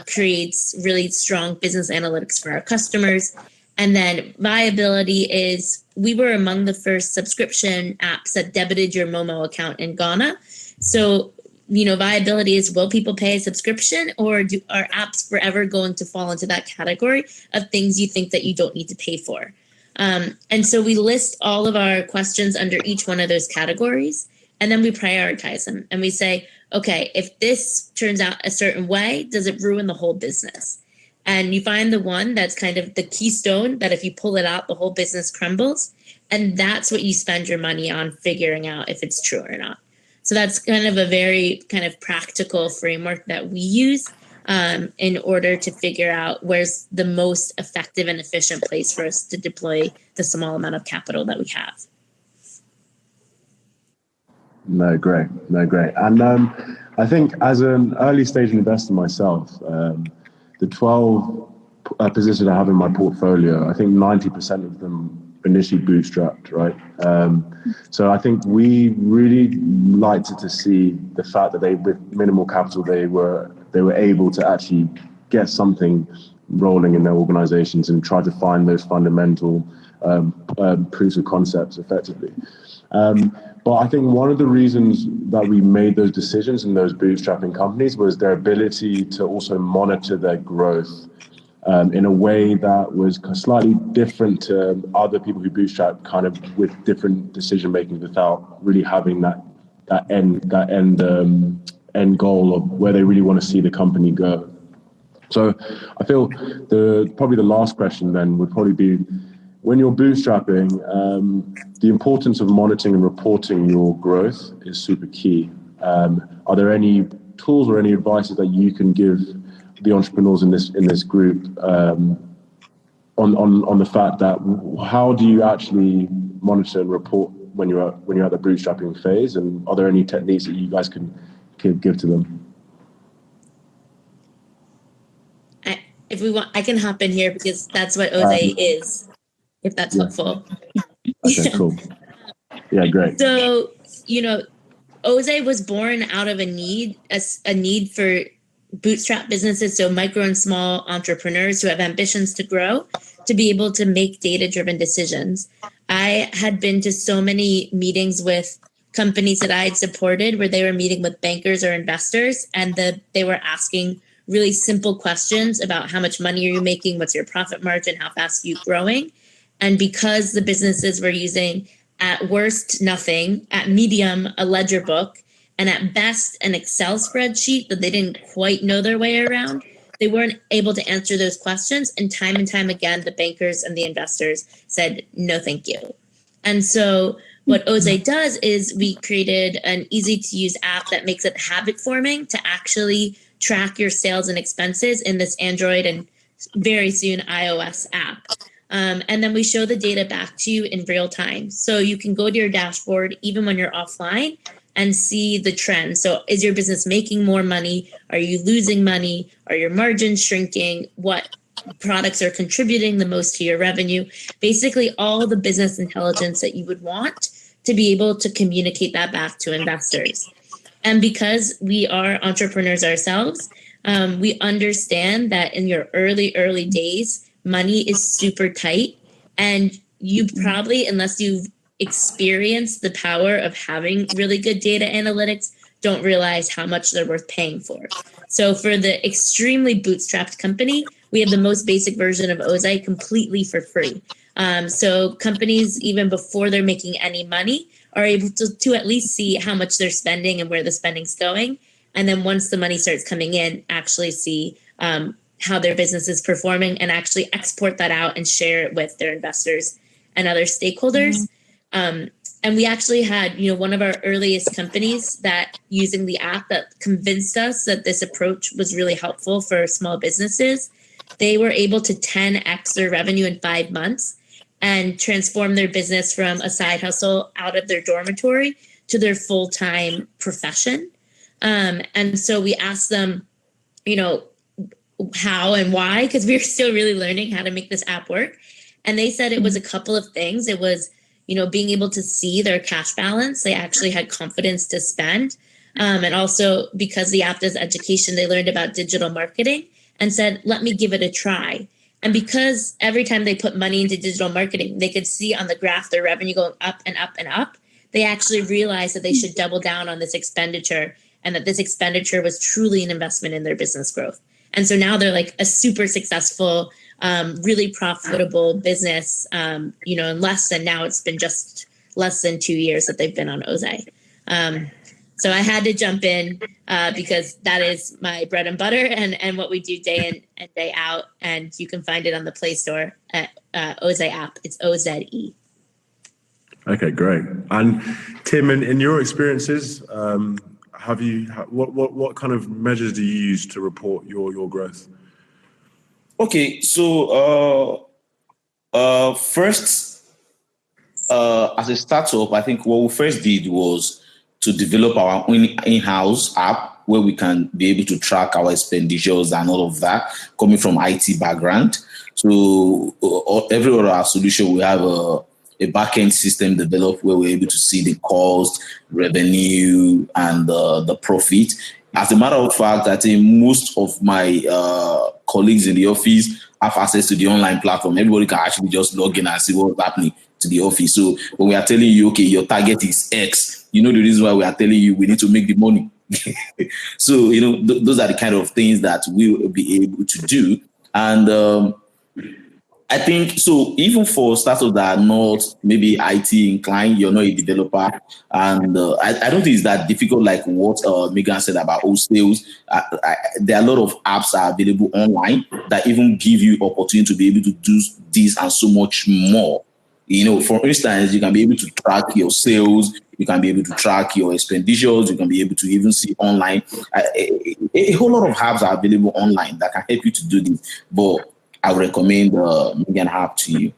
creates really strong business analytics for our customers? And then viability is, we were among the first subscription apps that debited your Momo account in Ghana. So, viability is, will people pay a subscription, or are apps forever going to fall into that category of things you think that you don't need to pay for? And so we list all of our questions under each one of those categories, and then we prioritize them. And we say, okay, if this turns out a certain way, does it ruin the whole business? And you find the one that's kind of the keystone that if you pull it out, the whole business crumbles. And that's what you spend your money on figuring out if it's true or not. So that's kind of a very kind of practical framework that we use in order to figure out where's the most effective and efficient place for us to deploy the small amount of capital that we have. No, great. And I think as an early stage investor myself, the 12 positions I have in my portfolio, I think 90% of them initially bootstrapped, right? So I think we really liked to see the fact that with minimal capital, they were able to actually get something rolling in their organizations and try to find those fundamental proofs of concepts effectively. But I think one of the reasons that we made those decisions in those bootstrapping companies was their ability to also monitor their growth in a way that was slightly different to other people who bootstrap, kind of with different decision making without really having that end goal of where they really want to see the company go. So I feel probably the last question then would probably be, when you're bootstrapping, the importance of monitoring and reporting your growth is super key. Are there any tools or any advices that you can give the entrepreneurs in this group on the fact that how do you actually monitor and report when you're at the bootstrapping phase, and are there any techniques that you guys can give to them? If we want, I can hop in here because that's what Ose is, if that's helpful. Okay, cool. Yeah, great. So, Ose was born out of a need for bootstrap businesses, so micro and small entrepreneurs who have ambitions to grow, to be able to make data-driven decisions. I had been to so many meetings with companies that I had supported where they were meeting with bankers or investors, and they were asking really simple questions about how much money are you making, what's your profit margin, how fast are you growing? And because the businesses were using, at worst, nothing, at medium, a ledger book, and at best, an Excel spreadsheet that they didn't quite know their way around, they weren't able to answer those questions. And time again, the bankers and the investors said, no, thank you. And so what Ose does is we created an easy-to-use app that makes it habit-forming to actually track your sales and expenses in this Android and very soon iOS app. And then we show the data back to you in real time. So you can go to your dashboard even when you're offline and see the trend. So is your business making more money? Are you losing money? Are your margins shrinking? What products are contributing the most to your revenue? Basically, all the business intelligence that you would want to be able to communicate that back to investors. And because we are entrepreneurs ourselves, we understand that in your early days, money is super tight. And you probably, unless you've experienced the power of having really good data analytics, don't realize how much they're worth paying for. So for the extremely bootstrapped company, we have the most basic version of Ose completely for free. So companies, even before they're making any money, are able to at least see how much they're spending and where the spending's going. And then once the money starts coming in, actually see how their business is performing and actually export that out and share it with their investors and other stakeholders. And we actually had, one of our earliest companies that using the app that convinced us that this approach was really helpful for small businesses. They were able to 10x their revenue in 5 months and transform their business from a side hustle out of their dormitory to their full-time profession. And so we asked them, how and why, because we were still really learning how to make this app work. And they said it was a couple of things. It was, being able to see their cash balance. They actually had confidence to spend. And also because the app does education, they learned about digital marketing and said, let me give it a try. And because every time they put money into digital marketing, they could see on the graph their revenue going up and up and up. They actually realized that they should double down on this expenditure and that this expenditure was truly an investment in their business growth. And so now they're like a super successful, really profitable business, in now it's been just less than 2 years that they've been on Oze. So I had to jump in because that is my bread and butter and what we do day in and day out. And you can find it on the Play Store at Oze app. It's OZE. Okay, great. And Tim, in your experiences, what kind of measures do you use to report your growth? Okay, so first, as a startup, I think what we first did was to develop our own in-house app where we can be able to track our expenditures and all of that, coming from IT background. So every other our solution, we have a back-end system developed where we're able to see the cost, revenue, and the profit. As a matter of fact, I think most of my colleagues in the office have access to the online platform. Everybody can actually just log in and see what's happening to the office. So when we are telling you, okay, your target is X, the reason why we are telling you we need to make the money. So, those are the kind of things that we will be able to do. And I think, so even for startups that are not maybe IT inclined, you're not a developer, and I don't think it's that difficult like what Meghan said about wholesales. There are a lot of apps are available online that even give you opportunity to be able to do this and so much more. For instance, you can be able to track your sales, you can be able to track your expenditures, you can be able to even see online. A whole lot of apps are available online that can help you to do this. But I would recommend Meghan app to you.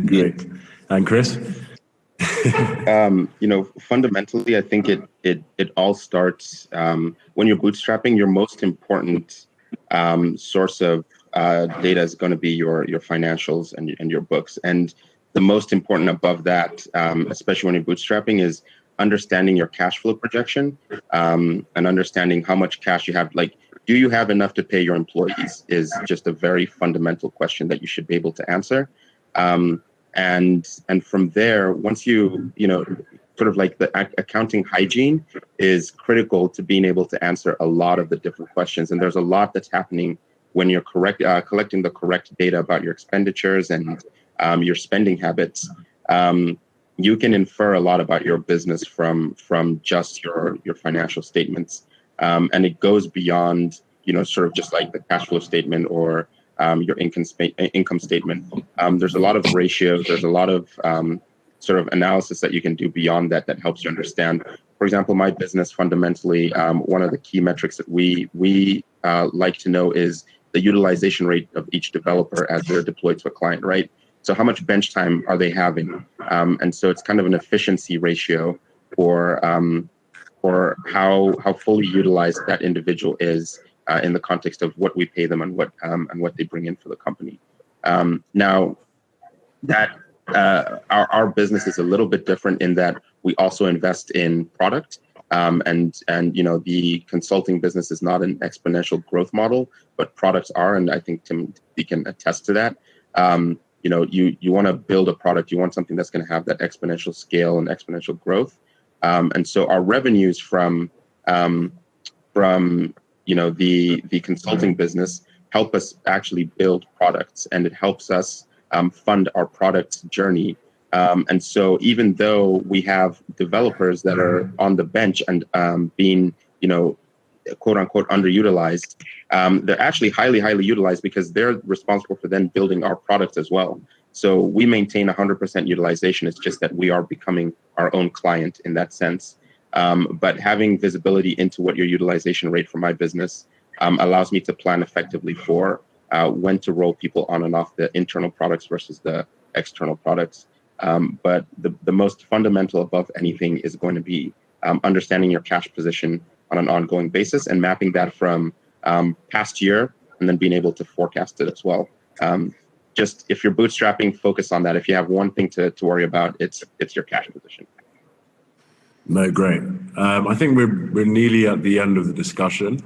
Great. And Chris? Fundamentally, I think it all starts when you're bootstrapping. Your most important source of data is going to be your financials and your books. And the most important above that, especially when you're bootstrapping, is understanding your cash flow projection and understanding how much cash you have. Like, do you have enough to pay your employees is just a very fundamental question that you should be able to answer. And from there, once you sort of like the accounting hygiene is critical to being able to answer a lot of the different questions. And there's a lot that's happening when you're collecting the correct data about your expenditures and your spending habits. You can infer a lot about your business from just your financial statements. And it goes beyond, sort of just like the cash flow statement or your income statement. There's a lot of ratios. There's a lot of sort of analysis that you can do beyond that helps you understand. For example, my business fundamentally, one of the key metrics that we like to know is the utilization rate of each developer as they're deployed to a client, right? So how much bench time are they having? And so it's kind of an efficiency ratio for how fully utilized that individual is in the context of what we pay them and what they bring in for the company. Now, that our business is a little bit different in that we also invest in product, and the consulting business is not an exponential growth model, but products are, and I think Tim can attest to that. You want to build a product, you want something that's going to have that exponential scale and exponential growth. And so our revenues from the consulting business help us actually build products, and it helps us fund our product journey. And so even though we have developers that are on the bench and being, quote unquote, underutilized, they're actually highly utilized because they're responsible for then building our products as well. So we maintain 100% utilization. It's just that we are becoming our own client in that sense. But having visibility into what your utilization rate for my business allows me to plan effectively for when to roll people on and off the internal products versus the external products. But the most fundamental above anything is going to be understanding your cash position on an ongoing basis and mapping that from past year and then being able to forecast it as well. Just if you're bootstrapping, focus on that. If you have one thing to worry about, it's your cash position. No, great. I think we're nearly at the end of the discussion.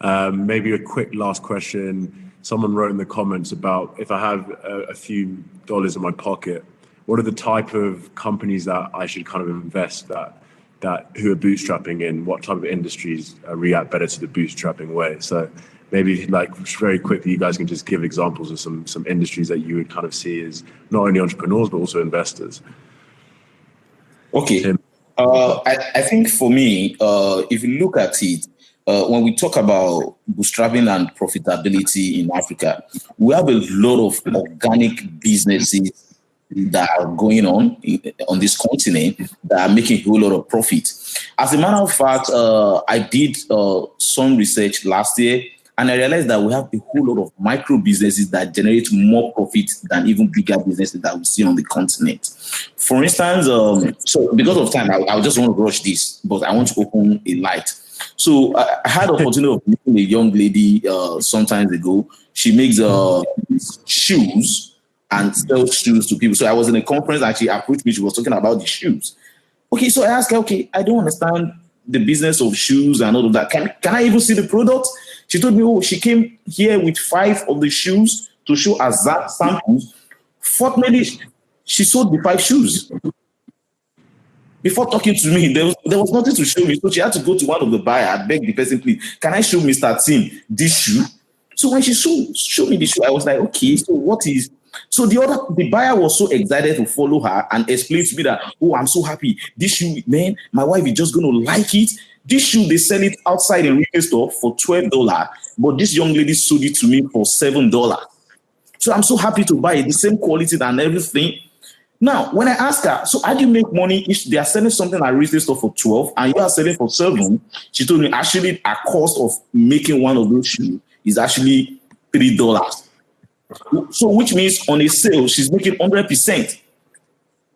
Maybe a quick last question. Someone wrote in the comments about if I have a few dollars in my pocket, what are the type of companies that I should kind of invest that who are bootstrapping in? What type of industries react better to the bootstrapping way? So maybe like very quickly, you guys can just give examples of some industries that you would kind of see as not only entrepreneurs but also investors. Okay. Tim? I think for me, if you look at it, when we talk about bootstrapping and profitability in Africa, we have a lot of organic businesses that are going on this continent that are making a whole lot of profit. As a matter of fact, I did some research last year, and I realized that we have a whole lot of micro businesses that generate more profit than even bigger businesses that we see on the continent. For instance, so because of time, I just want to rush this, but I want to open a light. So I had the opportunity of meeting a young lady some time ago. She makes shoes and sells shoes to people. So I was in a conference and she approached me. She was talking about the shoes. Okay, so I asked her, okay, I don't understand the business of shoes and all of that. Can I even see the product? She told me, oh, she came here with 5 of the shoes to show us that samples. Fortunately, she sold the 5 shoes. Before talking to me, there was nothing to show me. So she had to go to one of the buyers and beg the person, please, can I show Mr. Tim this shoe? So when she showed me the shoe, I was like, okay, so what is... So the buyer was so excited to follow her and explain to me that, oh, I'm so happy. This shoe, man, my wife is just going to like it. This shoe, they sell it outside in retail store for $12, but this young lady sold it to me for $7. So I'm so happy to buy it, the same quality and everything. Now, when I ask her, so how do you make money if they are selling something at retail store for 12 and you are selling for 7? She told me actually a cost of making one of those shoes is actually $3. So which means on a sale, she's making 100%.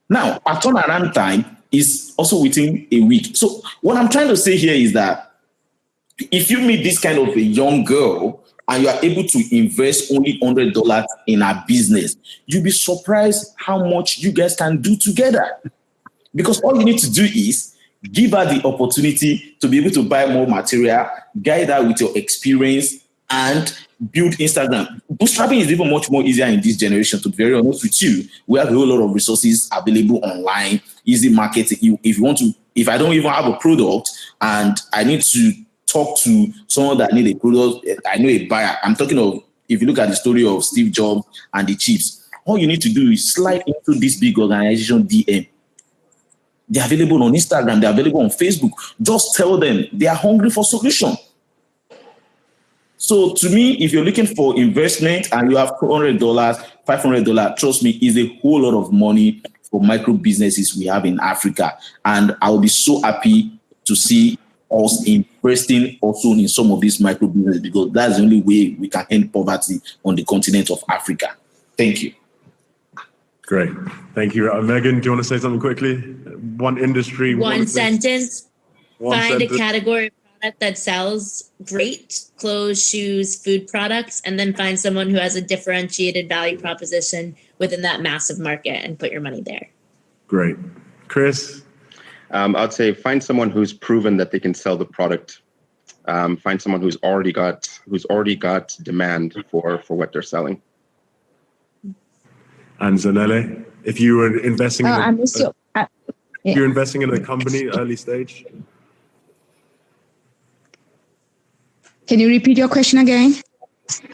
Now, our turnaround time is also within a week. So what I'm trying to say here is that if you meet this kind of a young girl and you are able to invest only $100 in a business, you'll be surprised how much you guys can do together. Because all you need to do is give her the opportunity to be able to buy more material, guide her with your experience, and build Instagram. Bootstrapping is even much more easier in this generation, to be very honest with you. We have a whole lot of resources available online, easy marketing. If I don't even have a product and I need to talk to someone that need a product, I know a buyer. I'm talking of, if you look at the story of Steve Jobs and the chips, all you need to do is slide into this big organization DM. They're available on Instagram, they're available on Facebook. Just tell them they are hungry for solution. So to me, if you're looking for investment and you have $400, $500, trust me, is a whole lot of money for micro businesses we have in Africa. And I will be so happy to see us investing also in some of these micro businesses, because that's the only way we can end poverty on the continent of Africa. Thank you. Great. Thank you. Megan, do you want to say something quickly? One industry. One sentence. Find a category that sells great clothes, shoes, food products, and then find someone who has a differentiated value proposition within that massive market and put your money there. Great. Chris? I'd say find someone who's proven that they can sell the product. Find someone who's already got demand for what they're selling. And Zanele, if you were investing you're investing in a company early stage? Can you repeat your question again?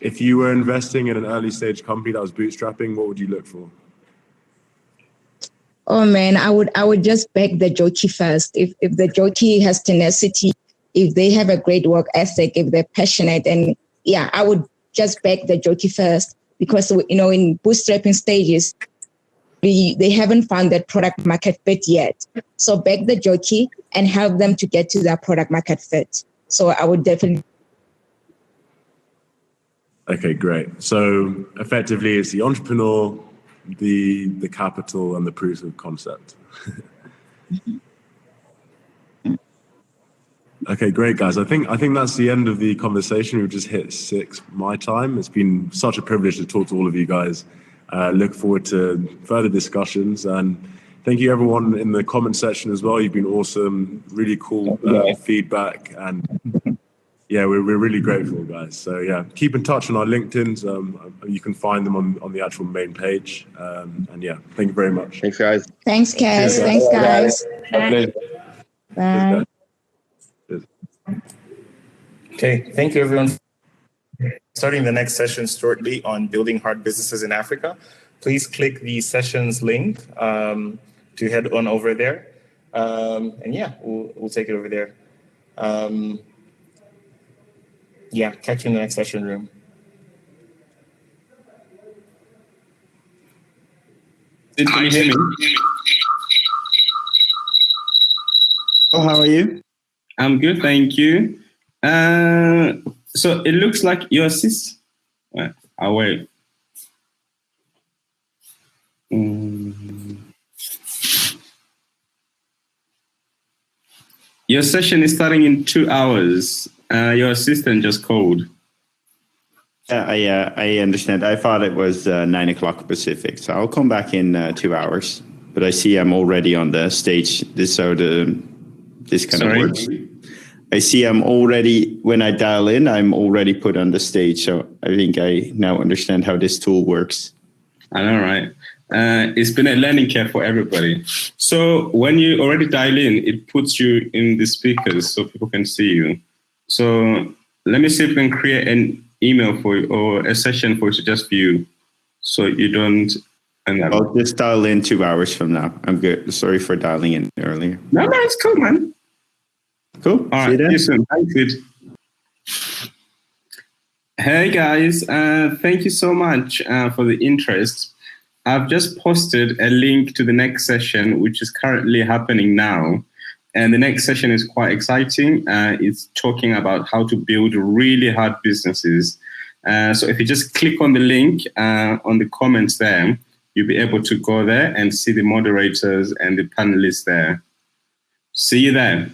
If you were investing in an early stage company that was bootstrapping, what would you look for? Oh man, I would just back the jockey first. If the jockey has tenacity, if they have a great work ethic, if they're passionate, and yeah, I would just back the jockey first, because in bootstrapping stages, they haven't found that product market fit yet. So back the jockey and help them to get to that product market fit. So I would definitely. Okay, great. So effectively, it's the entrepreneur, the capital, and the proof of concept. Okay, great, guys. I think that's the end of the conversation. We've just hit 6 my time. It's been such a privilege to talk to all of you guys. Look forward to further discussions, and thank you everyone in the comment section as well. You've been awesome, really cool feedback, and yeah, we're really grateful, guys. So yeah, keep in touch on our LinkedIn's. You can find them on the actual main page. And yeah, thank you very much. Thanks, guys. Thanks, Kas. Cheers, Thanks, guys. Bye. Bye. Cheers. Okay, thank you, everyone. Starting the next session shortly on building hard businesses in Africa. Please click the sessions link to head on over there. And yeah, we'll take it over there. Yeah, catch you in the next session room. Can you hear me? Oh, how are you? I'm good, thank you. So it looks like your sis. I'll wait. Your session is starting in 2 hours. Your assistant just called. Yeah, I understand. I thought it was 9 o'clock Pacific, so I'll come back in 2 hours. But I see I'm already on the stage. This kind of works. I see I'm already, when I dial in, I'm already put on the stage. So I think I now understand how this tool works. I know, right? It's been a learning curve for everybody. So when you already dial in, it puts you in the speakers so people can see you. So let me see if we can create an email for you or a session for you to just view so you don't. I'll just dial in 2 hours from now. I'm good. Sorry for dialing in earlier. No, it's cool, man. Cool. All right, listen, thanks, it. Hey guys, thank you so much for the interest. I've just posted a link to the next session, which is currently happening now. And the next session is quite exciting. It's talking about how to build really hard businesses. So if you just click on the link on the comments there, you'll be able to go there and see the moderators and the panelists there. See you there.